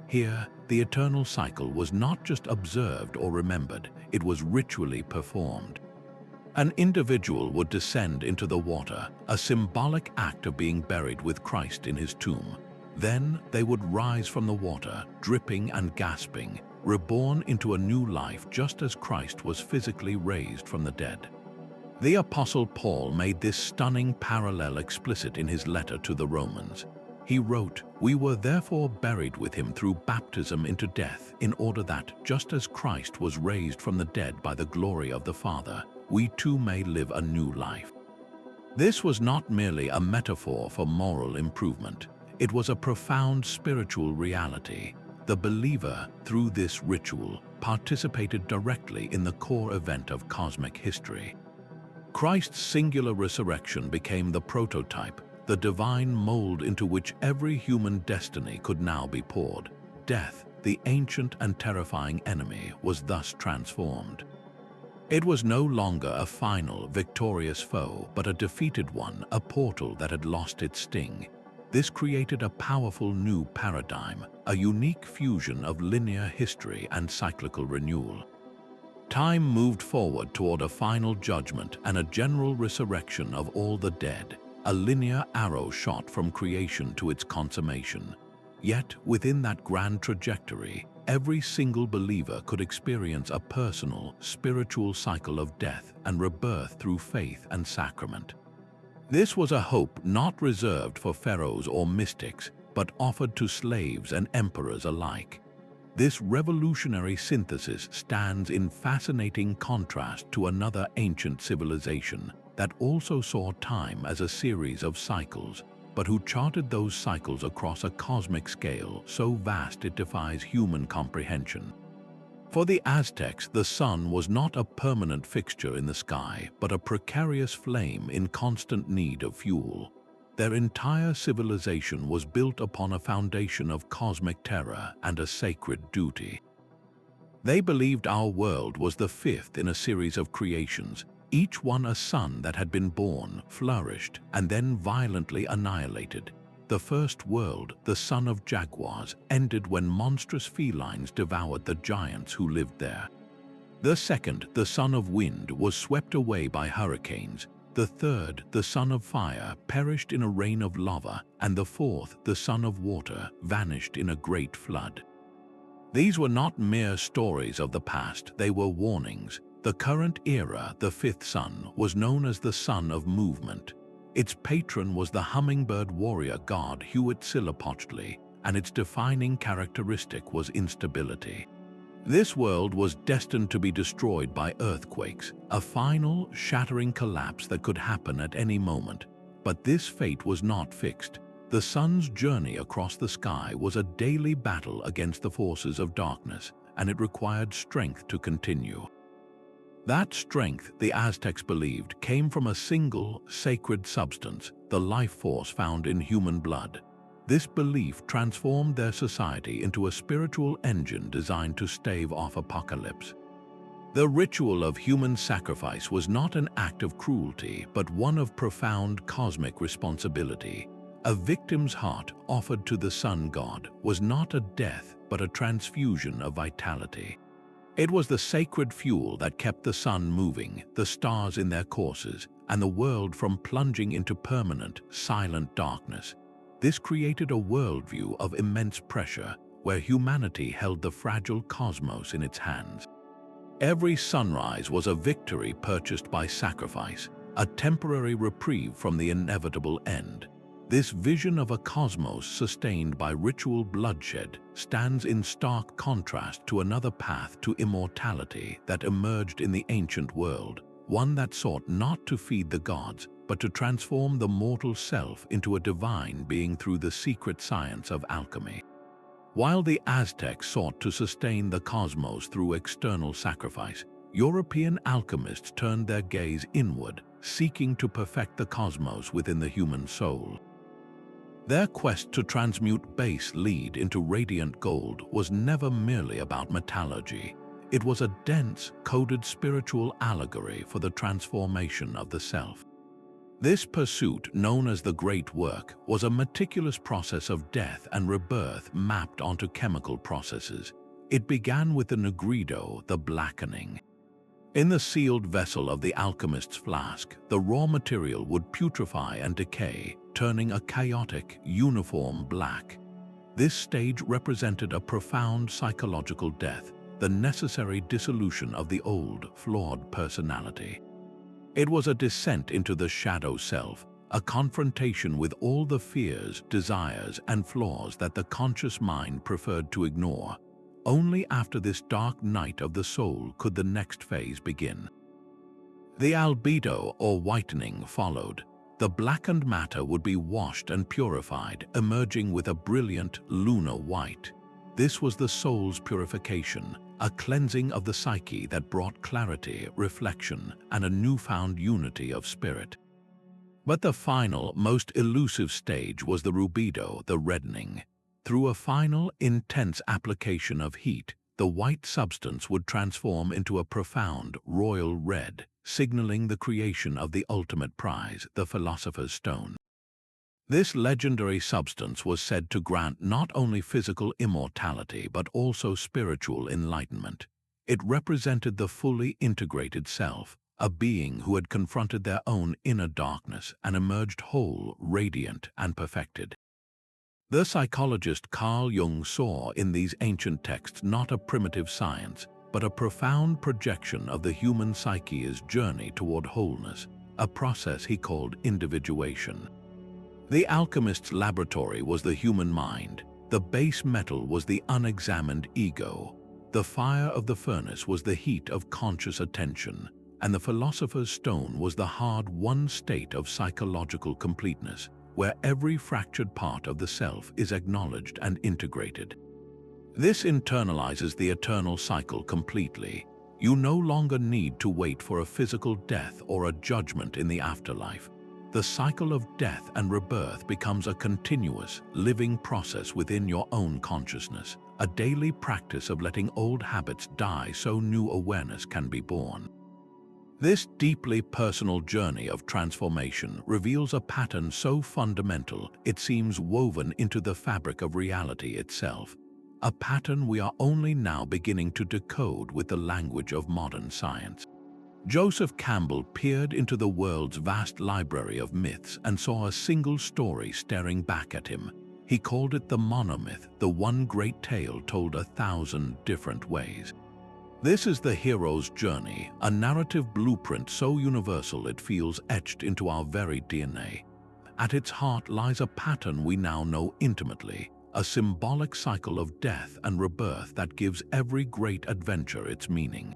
Here, the eternal cycle was not just observed or remembered, it was ritually performed. An individual would descend into the water, a symbolic act of being buried with Christ in his tomb. Then they would rise from the water, dripping and gasping, reborn into a new life just as Christ was physically raised from the dead. The Apostle Paul made this stunning parallel explicit in his letter to the Romans. He wrote, "We were therefore buried with him through baptism into death, in order that, just as Christ was raised from the dead by the glory of the Father, we too may live a new life." This was not merely a metaphor for moral improvement. It was a profound spiritual reality. The believer, through this ritual, participated directly in the core event of cosmic history. Christ's singular resurrection became the prototype, the divine mold into which every human destiny could now be poured. Death, the ancient and terrifying enemy, was thus transformed. It was no longer a final, victorious foe, but a defeated one, a portal that had lost its sting. This created a powerful new paradigm, a unique fusion of linear history and cyclical renewal. Time moved forward toward a final judgment and a general resurrection of all the dead, a linear arrow shot from creation to its consummation. Yet, within that grand trajectory, every single believer could experience a personal, spiritual cycle of death and rebirth through faith and sacrament. This was a hope not reserved for pharaohs or mystics, but offered to slaves and emperors alike. This revolutionary synthesis stands in fascinating contrast to another ancient civilization that also saw time as a series of cycles, but who charted those cycles across a cosmic scale so vast it defies human comprehension. For the Aztecs, the sun was not a permanent fixture in the sky, but a precarious flame in constant need of fuel. Their entire civilization was built upon a foundation of cosmic terror and a sacred duty. They believed our world was the fifth in a series of creations, each one a sun that had been born, flourished, and then violently annihilated. The first world, the son of jaguars, ended when monstrous felines devoured the giants who lived there. The second, the son of wind, was swept away by hurricanes. The third, the son of fire, perished in a rain of lava, and the fourth, the son of water, vanished in a great flood. These were not mere stories of the past, they were warnings. The current era, the fifth sun, was known as the sun of movement. Its patron was the hummingbird warrior god Huitzilopochtli, and its defining characteristic was instability. This world was destined to be destroyed by earthquakes, a final, shattering collapse that could happen at any moment. But this fate was not fixed. The sun's journey across the sky was a daily battle against the forces of darkness, and it required strength to continue. That strength, the Aztecs believed, came from a single, sacred substance, the life force found in human blood. This belief transformed their society into a spiritual engine designed to stave off apocalypse. The ritual of human sacrifice was not an act of cruelty, but one of profound cosmic responsibility. A victim's heart offered to the sun god was not a death, but a transfusion of vitality. It was the sacred fuel that kept the sun moving, the stars in their courses, and the world from plunging into permanent, silent darkness. This created a worldview of immense pressure, where humanity held the fragile cosmos in its hands. Every sunrise was a victory purchased by sacrifice, a temporary reprieve from the inevitable end. This vision of a cosmos sustained by ritual bloodshed stands in stark contrast to another path to immortality that emerged in the ancient world, one that sought not to feed the gods, but to transform the mortal self into a divine being through the secret science of alchemy. While the Aztecs sought to sustain the cosmos through external sacrifice, European alchemists turned their gaze inward, seeking to perfect the cosmos within the human soul. Their quest to transmute base lead into radiant gold was never merely about metallurgy. It was a dense, coded spiritual allegory for the transformation of the self. This pursuit, known as the Great Work, was a meticulous process of death and rebirth mapped onto chemical processes. It began with the nigrido, the blackening. In the sealed vessel of the alchemist's flask, the raw material would putrefy and decay, turning a chaotic, uniform black. This stage represented a profound psychological death, the necessary dissolution of the old, flawed personality. It was a descent into the shadow self, a confrontation with all the fears, desires, and flaws that the conscious mind preferred to ignore. Only after this dark night of the soul could the next phase begin. The albedo, or whitening, followed. The blackened matter would be washed and purified, emerging with a brilliant lunar white. This was the soul's purification, a cleansing of the psyche that brought clarity, reflection, and a newfound unity of spirit. But the final, most elusive stage was the rubedo, the reddening. Through a final, intense application of heat, the white substance would transform into a profound, royal red, signaling the creation of the ultimate prize, the philosopher's stone. This legendary substance was said to grant not only physical immortality but also spiritual enlightenment. It represented the fully integrated self, a being who had confronted their own inner darkness and emerged whole, radiant, and perfected. The psychologist Carl Jung saw in these ancient texts not a primitive science, but a profound projection of the human psyche's journey toward wholeness, a process he called individuation. The alchemist's laboratory was the human mind, the base metal was the unexamined ego, the fire of the furnace was the heat of conscious attention, and the philosopher's stone was the hard-won state of psychological completeness, where every fractured part of the self is acknowledged and integrated. This internalizes the eternal cycle completely. You no longer need to wait for a physical death or a judgment in the afterlife. The cycle of death and rebirth becomes a continuous, living process within your own consciousness, a daily practice of letting old habits die so new awareness can be born. This deeply personal journey of transformation reveals a pattern so fundamental it seems woven into the fabric of reality itself, a pattern we are only now beginning to decode with the language of modern science. Joseph Campbell peered into the world's vast library of myths and saw a single story staring back at him. He called it the monomyth, the one great tale told 1,000 different ways. This is the hero's journey, a narrative blueprint so universal it feels etched into our very DNA. At its heart lies a pattern we now know intimately, a symbolic cycle of death and rebirth that gives every great adventure its meaning.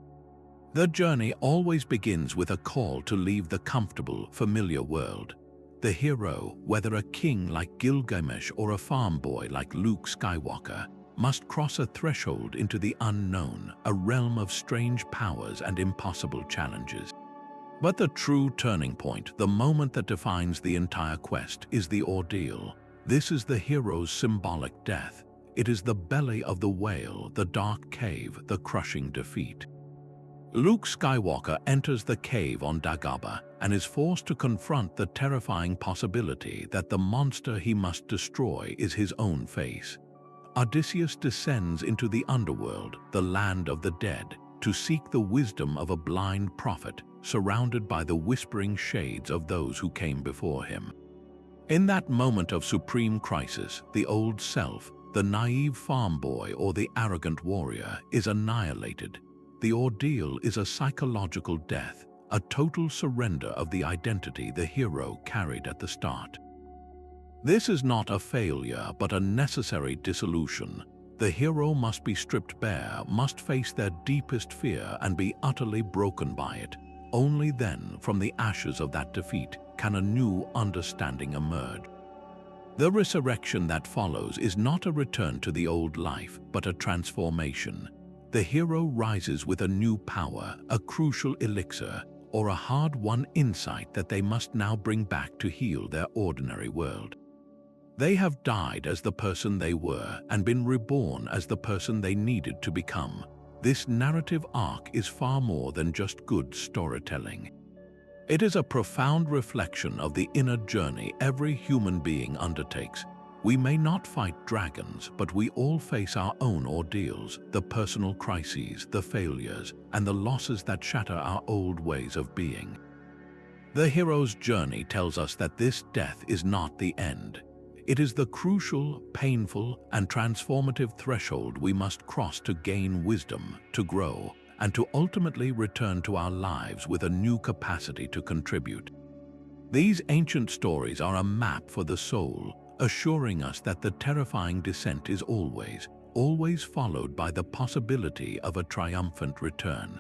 The journey always begins with a call to leave the comfortable, familiar world. The hero, whether a king like Gilgamesh or a farm boy like Luke Skywalker, must cross a threshold into the unknown, a realm of strange powers and impossible challenges. But the true turning point, the moment that defines the entire quest, is the ordeal. This is the hero's symbolic death. It is the belly of the whale, the dark cave, the crushing defeat. Luke Skywalker enters the cave on Dagobah and is forced to confront the terrifying possibility that the monster he must destroy is his own face. Odysseus descends into the underworld, the land of the dead, to seek the wisdom of a blind prophet, surrounded by the whispering shades of those who came before him. In that moment of supreme crisis, the old self, the naive farm boy or the arrogant warrior, is annihilated. The ordeal is a psychological death, a total surrender of the identity the hero carried at the start. This is not a failure, but a necessary dissolution. The hero must be stripped bare, must face their deepest fear and be utterly broken by it. Only then, from the ashes of that defeat, can a new understanding emerge. The resurrection that follows is not a return to the old life, but a transformation. The hero rises with a new power, a crucial elixir, or a hard-won insight that they must now bring back to heal their ordinary world. They have died as the person they were and been reborn as the person they needed to become. This narrative arc is far more than just good storytelling. It is a profound reflection of the inner journey every human being undertakes. We may not fight dragons, but we all face our own ordeals, the personal crises, the failures, and the losses that shatter our old ways of being. The hero's journey tells us that this death is not the end. It is the crucial, painful, and transformative threshold we must cross to gain wisdom, to grow, and to ultimately return to our lives with a new capacity to contribute. These ancient stories are a map for the soul, assuring us that the terrifying descent is always followed by the possibility of a triumphant return.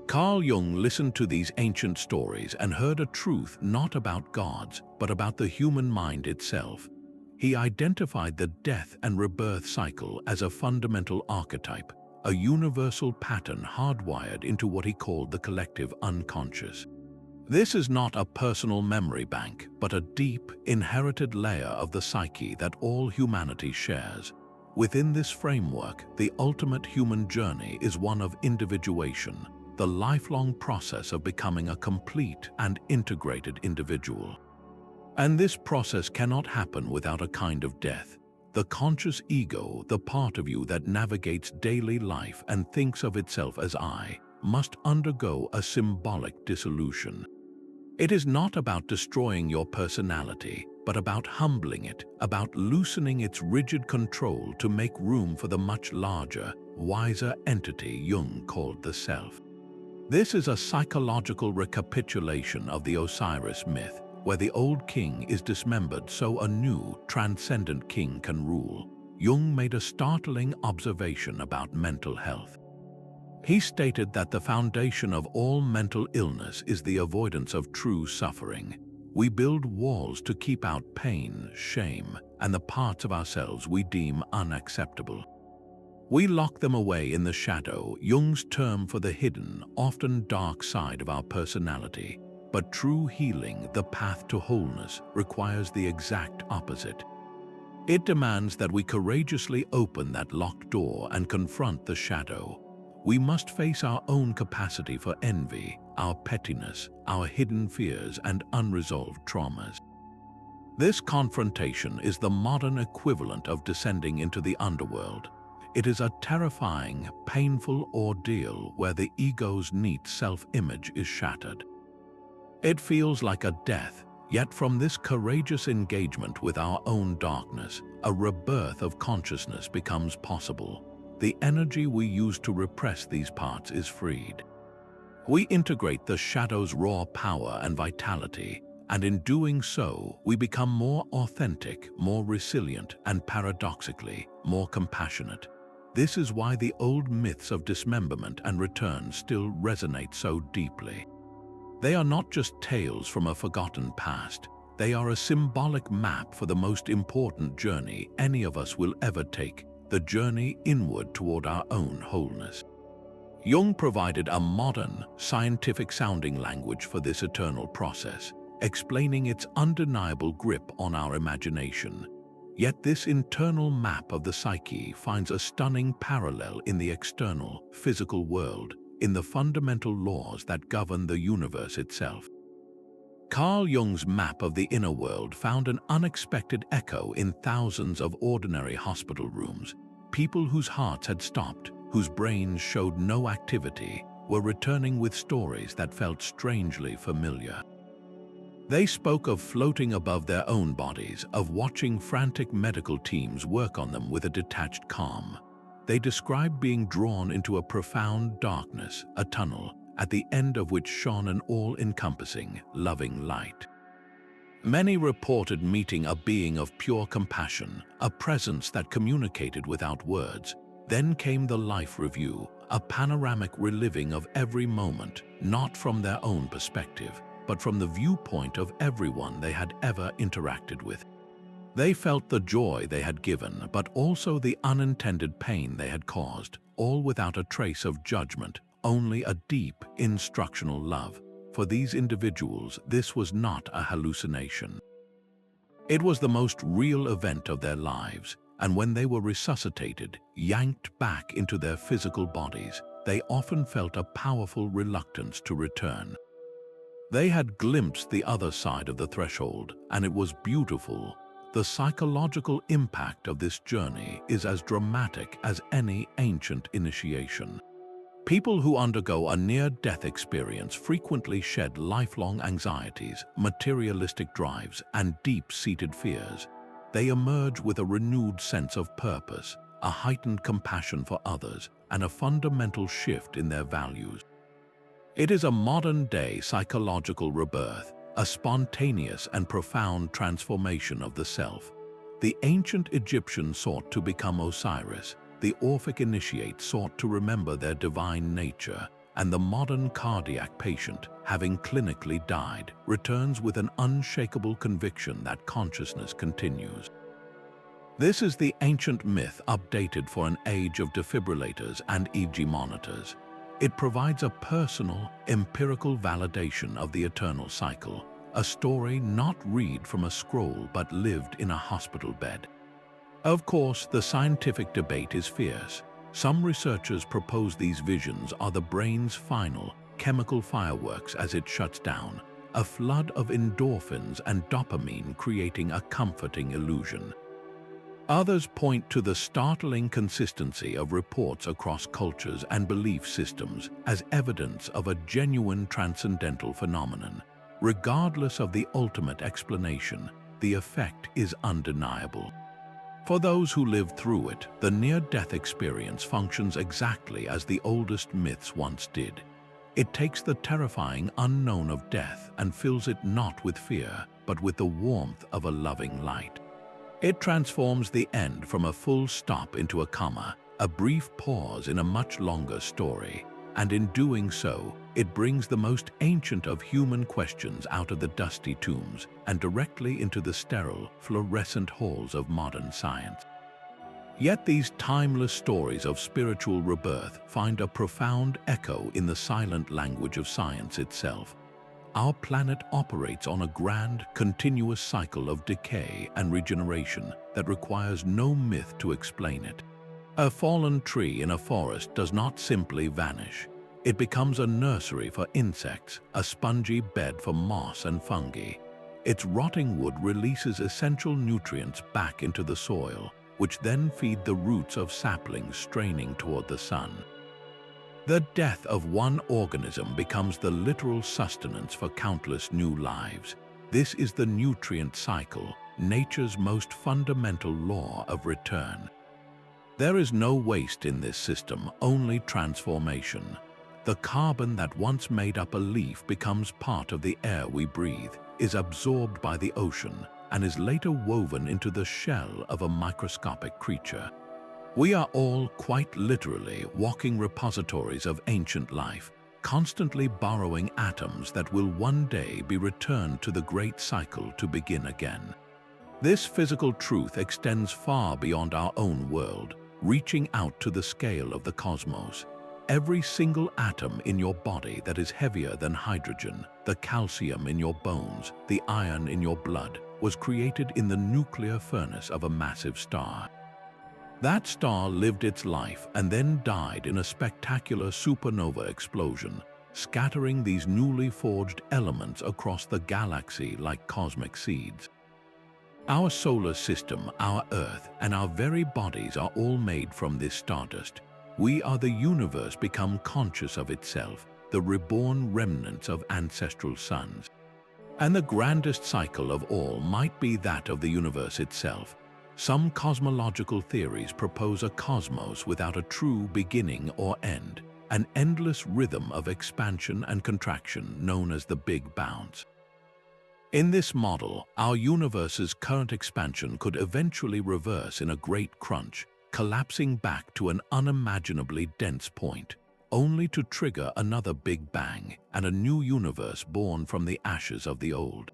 Carl Jung listened to these ancient stories and heard a truth not about gods, but about the human mind itself. He identified the death and rebirth cycle as a fundamental archetype, a universal pattern hardwired into what he called the collective unconscious. This is not a personal memory bank, but a deep, inherited layer of the psyche that all humanity shares. Within this framework, the ultimate human journey is one of individuation, the lifelong process of becoming a complete and integrated individual. And this process cannot happen without a kind of death. The conscious ego, the part of you that navigates daily life and thinks of itself as I, must undergo a symbolic dissolution. It is not about destroying your personality, but about humbling it, about loosening its rigid control to make room for the much larger, wiser entity Jung called the self. This is a psychological recapitulation of the Osiris myth, where the old king is dismembered so a new, transcendent king can rule. Jung made a startling observation about mental health. He stated that the foundation of all mental illness is the avoidance of true suffering. We build walls to keep out pain, shame, and the parts of ourselves we deem unacceptable. We lock them away in the shadow, Jung's term for the hidden, often dark side of our personality. But true healing, the path to wholeness, requires the exact opposite. It demands that we courageously open that locked door and confront the shadow. We must face our own capacity for envy, our pettiness, our hidden fears, and unresolved traumas. This confrontation is the modern equivalent of descending into the underworld. It is a terrifying, painful ordeal where the ego's neat self-image is shattered. It feels like a death, yet from this courageous engagement with our own darkness, a rebirth of consciousness becomes possible. The energy we use to repress these parts is freed. We integrate the shadow's raw power and vitality, and in doing so, we become more authentic, more resilient, and paradoxically, more compassionate. This is why the old myths of dismemberment and return still resonate so deeply. They are not just tales from a forgotten past. They are a symbolic map for the most important journey any of us will ever take, the journey inward toward our own wholeness. Jung provided a modern, scientific-sounding language for this eternal process, explaining its undeniable grip on our imagination. Yet this internal map of the psyche finds a stunning parallel in the external, physical world, in the fundamental laws that govern the universe itself. Carl Jung's map of the inner world found an unexpected echo in thousands of ordinary hospital rooms. People whose hearts had stopped, whose brains showed no activity, were returning with stories that felt strangely familiar. They spoke of floating above their own bodies, of watching frantic medical teams work on them with a detached calm. They described being drawn into a profound darkness, a tunnel, at the end of which shone an all-encompassing, loving light. Many reported meeting a being of pure compassion, a presence that communicated without words. Then came the life review, a panoramic reliving of every moment, not from their own perspective, but from the viewpoint of everyone they had ever interacted with. They felt the joy they had given, but also the unintended pain they had caused, all without a trace of judgment, only a deep, instructional love. For these individuals, this was not a hallucination. It was the most real event of their lives, and when they were resuscitated, yanked back into their physical bodies, they often felt a powerful reluctance to return. They had glimpsed the other side of the threshold, and it was beautiful. The psychological impact of this journey is as dramatic as any ancient initiation. People who undergo a near-death experience frequently shed lifelong anxieties, materialistic drives, and deep-seated fears. they emerge with a renewed sense of purpose, a heightened compassion for others, and a fundamental shift in their values. It is a modern-day psychological rebirth, a spontaneous and profound transformation of the self. The ancient Egyptians sought to become Osiris, the Orphic initiates sought to remember their divine nature, and the modern cardiac patient, having clinically died, returns with an unshakable conviction that consciousness continues. This is the ancient myth updated for an age of defibrillators and EEG monitors. It provides a personal, empirical validation of the eternal cycle, a story not read from a scroll but lived in a hospital bed. Of course, the scientific debate is fierce. Some researchers propose these visions are the brain's final, chemical fireworks as it shuts down, a flood of endorphins and dopamine creating a comforting illusion. Others point to the startling consistency of reports across cultures and belief systems as evidence of a genuine transcendental phenomenon. Regardless of the ultimate explanation, the effect is undeniable. For those who lived through it, the near-death experience functions exactly as the oldest myths once did. It takes the terrifying unknown of death and fills it not with fear, but with the warmth of a loving light. It transforms the end from a full stop into a comma, a brief pause in a much longer story, and in doing so, it brings the most ancient of human questions out of the dusty tombs and directly into the sterile, fluorescent halls of modern science. Yet these timeless stories of spiritual rebirth find a profound echo in the silent language of science itself. Our planet operates on a grand, continuous cycle of decay and regeneration that requires no myth to explain it. A fallen tree in a forest does not simply vanish. It becomes a nursery for insects, a spongy bed for moss and fungi. Its rotting wood releases essential nutrients back into the soil, which then feed the roots of saplings straining toward the sun. The death of one organism becomes the literal sustenance for countless new lives. This is the nutrient cycle, nature's most fundamental law of return. There is no waste in this system, only transformation. The carbon that once made up a leaf becomes part of the air we breathe, is absorbed by the ocean, and is later woven into the shell of a microscopic creature. We are all, quite literally, walking repositories of ancient life, constantly borrowing atoms that will one day be returned to the great cycle to begin again. This physical truth extends far beyond our own world, reaching out to the scale of the cosmos. Every single atom in your body that is heavier than hydrogen, the calcium in your bones, the iron in your blood, was created in the nuclear furnace of a massive star. That star lived its life and then died in a spectacular supernova explosion, scattering these newly forged elements across the galaxy like cosmic seeds. Our solar system, our Earth, and our very bodies are all made from this stardust. We are the universe become conscious of itself, the reborn remnants of ancestral suns. And the grandest cycle of all might be that of the universe itself. Some cosmological theories propose a cosmos without a true beginning or end, an endless rhythm of expansion and contraction known as the Big Bounce. In this model, our universe's current expansion could eventually reverse in a great crunch, collapsing back to an unimaginably dense point, only to trigger another Big Bang and a new universe born from the ashes of the old.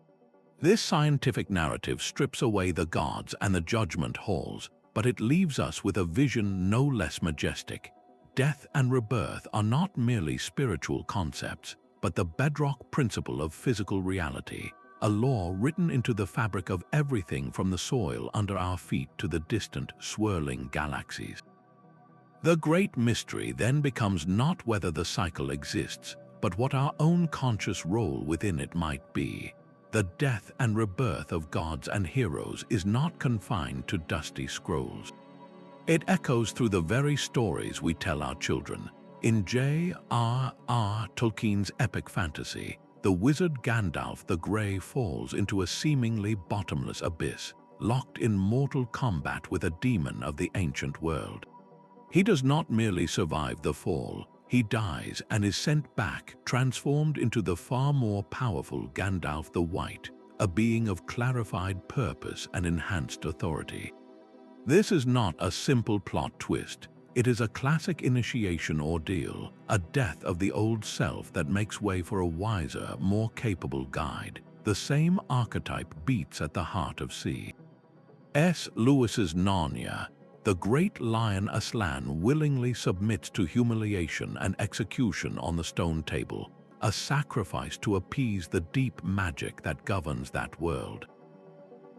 This scientific narrative strips away the gods and the judgment halls, but it leaves us with a vision no less majestic. Death and rebirth are not merely spiritual concepts, but the bedrock principle of physical reality, a law written into the fabric of everything from the soil under our feet to the distant, swirling galaxies. The great mystery then becomes not whether the cycle exists, but what our own conscious role within it might be. The death and rebirth of gods and heroes is not confined to dusty scrolls. It echoes through the very stories we tell our children. In J.R.R. Tolkien's epic fantasy, the wizard Gandalf the Grey falls into a seemingly bottomless abyss, locked in mortal combat with a demon of the ancient world. He does not merely survive the fall, he dies and is sent back, transformed into the far more powerful Gandalf the White, a being of clarified purpose and enhanced authority. This is not a simple plot twist. It is a classic initiation ordeal, a death of the old self that makes way for a wiser, more capable guide. The same archetype beats at the heart of C.S. Lewis's Narnia. The great lion Aslan willingly submits to humiliation and execution on the stone table, a sacrifice to appease the deep magic that governs that world.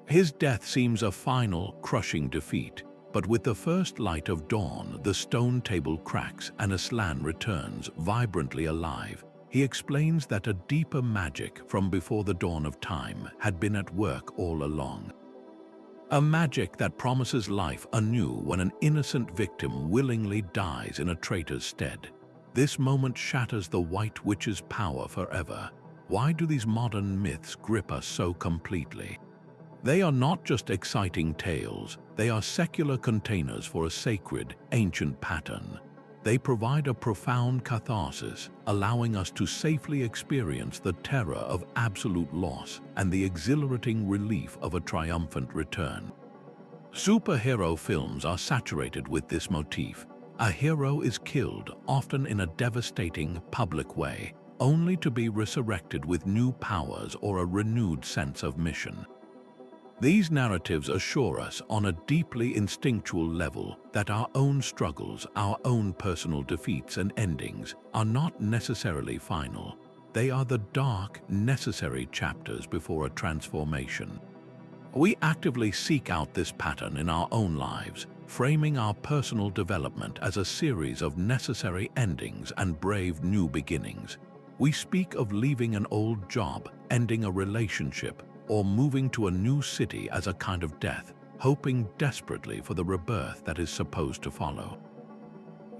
His death seems a final, crushing defeat, but with the first light of dawn, the stone table cracks and Aslan returns, vibrantly alive. He explains that a deeper magic from before the dawn of time had been at work all along. A magic that promises life anew when an innocent victim willingly dies in a traitor's stead. This moment shatters the White Witch's power forever. Why do these modern myths grip us so completely? They are not just exciting tales, they are secular containers for a sacred, ancient pattern. They provide a profound catharsis, allowing us to safely experience the terror of absolute loss and the exhilarating relief of a triumphant return. Superhero films are saturated with this motif. A hero is killed, often in a devastating, public way, only to be resurrected with new powers or a renewed sense of mission. These narratives assure us on a deeply instinctual level that our own struggles, our own personal defeats and endings are not necessarily final. They are the dark, necessary chapters before a transformation. We actively seek out this pattern in our own lives, framing our personal development as a series of necessary endings and brave new beginnings. We speak of leaving an old job, ending a relationship, or moving to a new city as a kind of death, hoping desperately for the rebirth that is supposed to follow.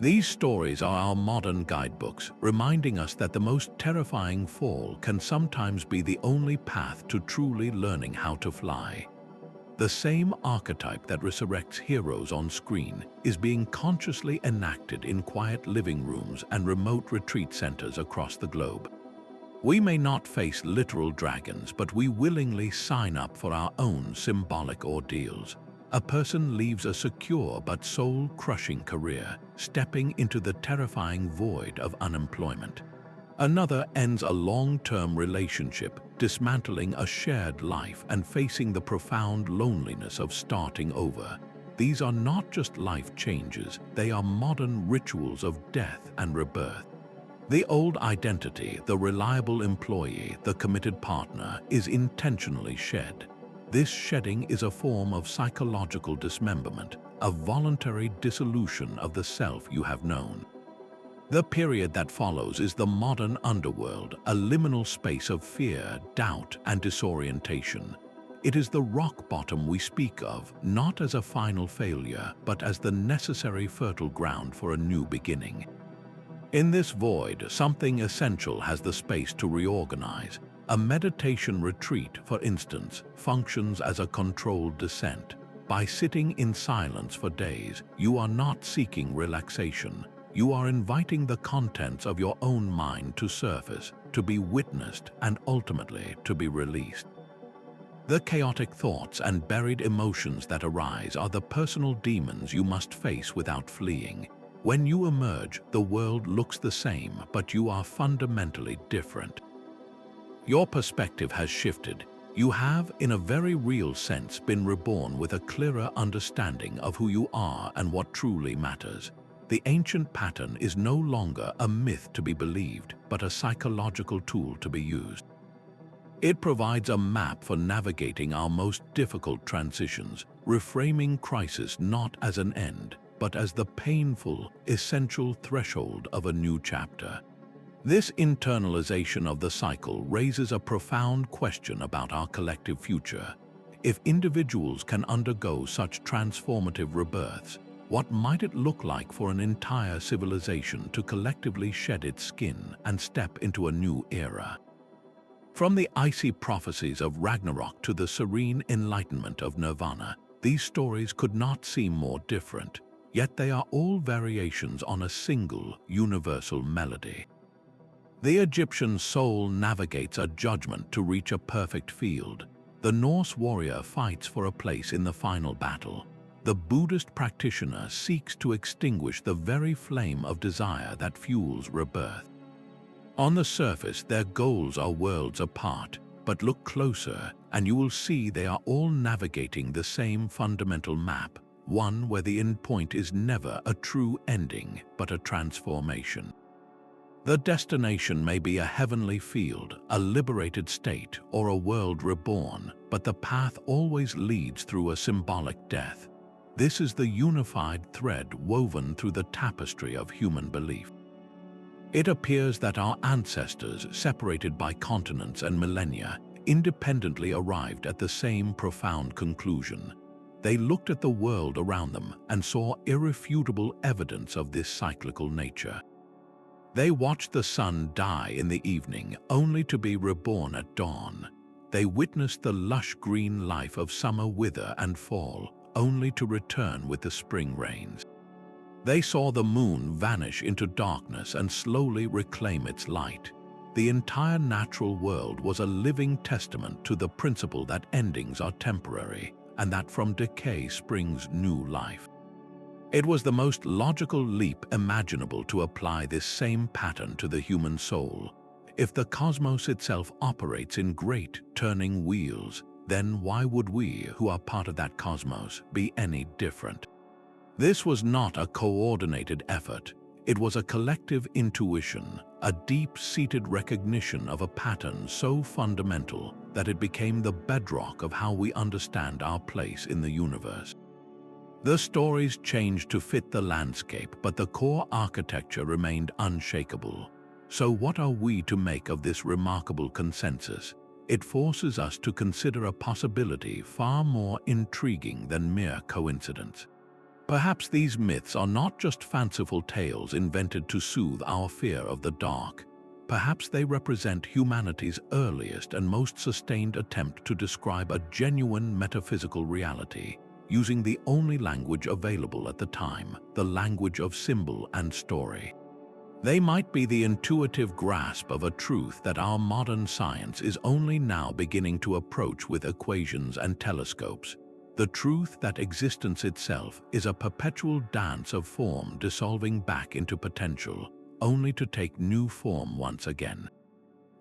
These stories are our modern guidebooks, reminding us that the most terrifying fall can sometimes be the only path to truly learning how to fly. The same archetype that resurrects heroes on screen is being consciously enacted in quiet living rooms and remote retreat centers across the globe. We may not face literal dragons, but we willingly sign up for our own symbolic ordeals. A person leaves a secure but soul-crushing career, stepping into the terrifying void of unemployment. Another ends a long-term relationship, dismantling a shared life and facing the profound loneliness of starting over. These are not just life changes, they are modern rituals of death and rebirth. The old identity, the reliable employee, the committed partner, is intentionally shed. This shedding is a form of psychological dismemberment, a voluntary dissolution of the self you have known. The period that follows is the modern underworld, a liminal space of fear, doubt, and disorientation. It is the rock bottom we speak of, not as a final failure, but as the necessary fertile ground for a new beginning. In this void, something essential has the space to reorganize. A meditation retreat, for instance, functions as a controlled descent. By sitting in silence for days, you are not seeking relaxation. You are inviting the contents of your own mind to surface, to be witnessed, and ultimately to be released. The chaotic thoughts and buried emotions that arise are the personal demons you must face without fleeing. When you emerge, the world looks the same, but you are fundamentally different. Your perspective has shifted. You have, in a very real sense, been reborn with a clearer understanding of who you are and what truly matters. The ancient pattern is no longer a myth to be believed, but a psychological tool to be used. It provides a map for navigating our most difficult transitions, reframing crisis not as an end, but as the painful, essential threshold of a new chapter. This internalization of the cycle raises a profound question about our collective future. If individuals can undergo such transformative rebirths, what might it look like for an entire civilization to collectively shed its skin and step into a new era? From the icy prophecies of Ragnarok to the serene enlightenment of Nirvana, these stories could not seem more different, yet they are all variations on a single, universal melody. The Egyptian soul navigates a judgment to reach a perfect field. The Norse warrior fights for a place in the final battle. The Buddhist practitioner seeks to extinguish the very flame of desire that fuels rebirth. On the surface, their goals are worlds apart, but look closer and you will see they are all navigating the same fundamental map, one where the end point is never a true ending, but a transformation. The destination may be a heavenly field, a liberated state, or a world reborn, but the path always leads through a symbolic death. This is the unified thread woven through the tapestry of human belief. It appears that our ancestors, separated by continents and millennia, independently arrived at the same profound conclusion. They looked at the world around them and saw irrefutable evidence of this cyclical nature. They watched the sun die in the evening, only to be reborn at dawn. They witnessed the lush green life of summer wither and fall, only to return with the spring rains. They saw the moon vanish into darkness and slowly reclaim its light. The entire natural world was a living testament to the principle that endings are temporary and that from decay springs new life. It was the most logical leap imaginable to apply this same pattern to the human soul. If the cosmos itself operates in great turning wheels, then why would we, who are part of that cosmos, be any different? This was not a coordinated effort. It was a collective intuition, a deep-seated recognition of a pattern so fundamental that it became the bedrock of how we understand our place in the universe. The stories changed to fit the landscape, but the core architecture remained unshakable. So what are we to make of this remarkable consensus? It forces us to consider a possibility far more intriguing than mere coincidence. Perhaps these myths are not just fanciful tales invented to soothe our fear of the dark. Perhaps they represent humanity's earliest and most sustained attempt to describe a genuine metaphysical reality, using the only language available at the time, the language of symbol and story. They might be the intuitive grasp of a truth that our modern science is only now beginning to approach with equations and telescopes. The truth that existence itself is a perpetual dance of form dissolving back into potential, only to take new form once again.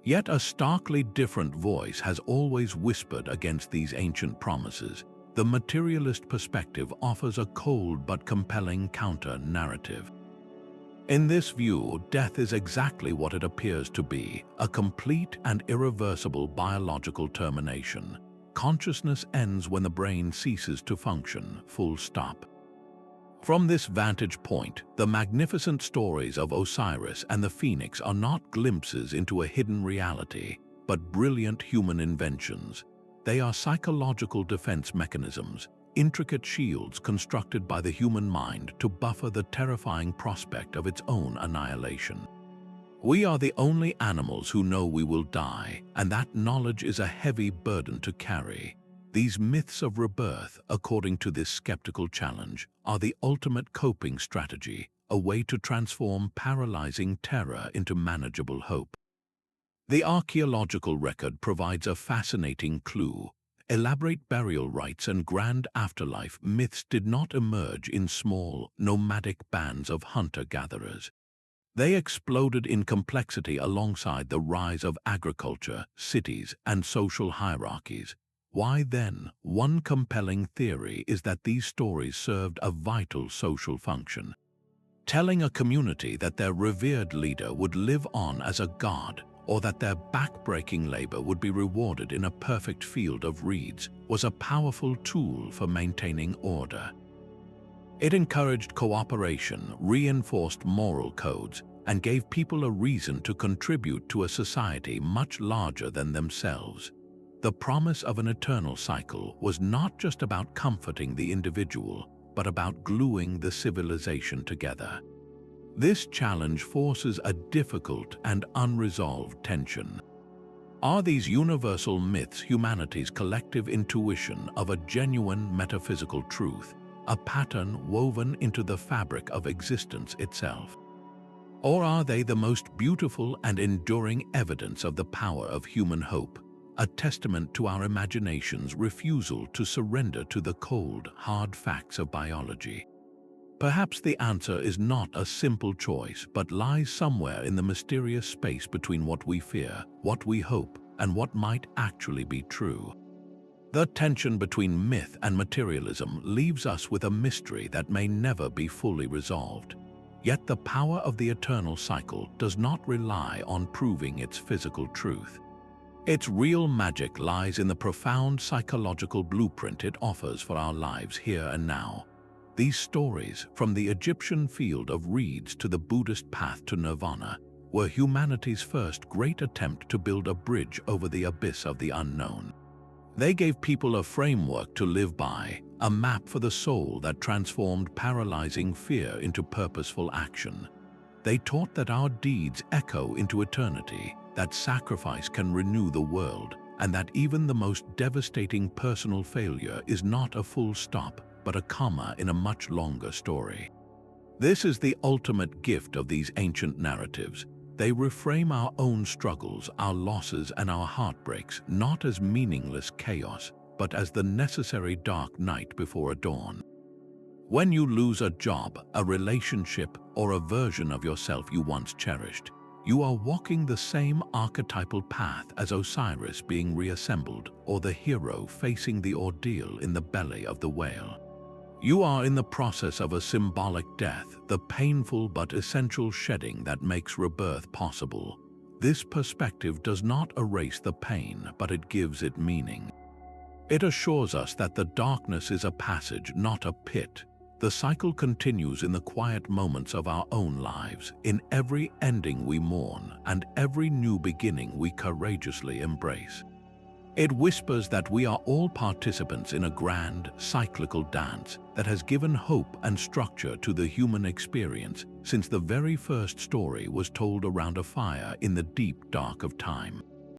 Yet a starkly different voice has always whispered against these ancient promises. The materialist perspective offers a cold but compelling counter-narrative. In this view, death is exactly what it appears to be, a complete and irreversible biological termination. Consciousness ends when the brain ceases to function, full stop. From this vantage point, the magnificent stories of Osiris and the Phoenix are not glimpses into a hidden reality, but brilliant human inventions. They are psychological defense mechanisms, intricate shields constructed by the human mind to buffer the terrifying prospect of its own annihilation. We are the only animals who know we will die, and that knowledge is a heavy burden to carry. These myths of rebirth, according to this skeptical challenge, are the ultimate coping strategy, a way to transform paralyzing terror into manageable hope. The archaeological record provides a fascinating clue. Elaborate burial rites and grand afterlife myths did not emerge in small, nomadic bands of hunter-gatherers. They exploded in complexity alongside the rise of agriculture, cities, and social hierarchies. Why then? One compelling theory is that these stories served a vital social function, telling a community that their revered leader would live on as a god, or that their back-breaking labor would be rewarded in a perfect field of reeds, was a powerful tool for maintaining order. It encouraged cooperation, reinforced moral codes, and gave people a reason to contribute to a society much larger than themselves. The promise of an eternal cycle was not just about comforting the individual, but about gluing the civilization together. This challenge forces a difficult and unresolved tension. Are these universal myths humanity's collective intuition of a genuine metaphysical truth, a pattern woven into the fabric of existence itself? Or are they the most beautiful and enduring evidence of the power of human hope, a testament to our imagination's refusal to surrender to the cold, hard facts of biology? Perhaps the answer is not a simple choice, but lies somewhere in the mysterious space between what we fear, what we hope, and what might actually be true. The tension between myth and materialism leaves us with a mystery that may never be fully resolved. Yet the power of the eternal cycle does not rely on proving its physical truth. Its real magic lies in the profound psychological blueprint it offers for our lives here and now. These stories, from the Egyptian field of reeds to the Buddhist path to nirvana, were humanity's first great attempt to build a bridge over the abyss of the unknown. They gave people a framework to live by, a map for the soul that transformed paralyzing fear into purposeful action. They taught that our deeds echo into eternity, that sacrifice can renew the world, and that even the most devastating personal failure is not a full stop, but a comma in a much longer story. This is the ultimate gift of these ancient narratives. They reframe our own struggles, our losses, and our heartbreaks not as meaningless chaos, but as the necessary dark night before a dawn. When you lose a job, a relationship, or a version of yourself you once cherished, you are walking the same archetypal path as Osiris being reassembled, or the hero facing the ordeal in the belly of the whale. You are in the process of a symbolic death, the painful but essential shedding that makes rebirth possible. This perspective does not erase the pain, but it gives it meaning. It assures us that the darkness is a passage, not a pit. The cycle continues in the quiet moments of our own lives, in every ending we mourn and every new beginning we courageously embrace. It whispers that we are all participants in a grand, cyclical dance that has given hope and structure to the human experience since the very first story was told around a fire in the deep dark of time.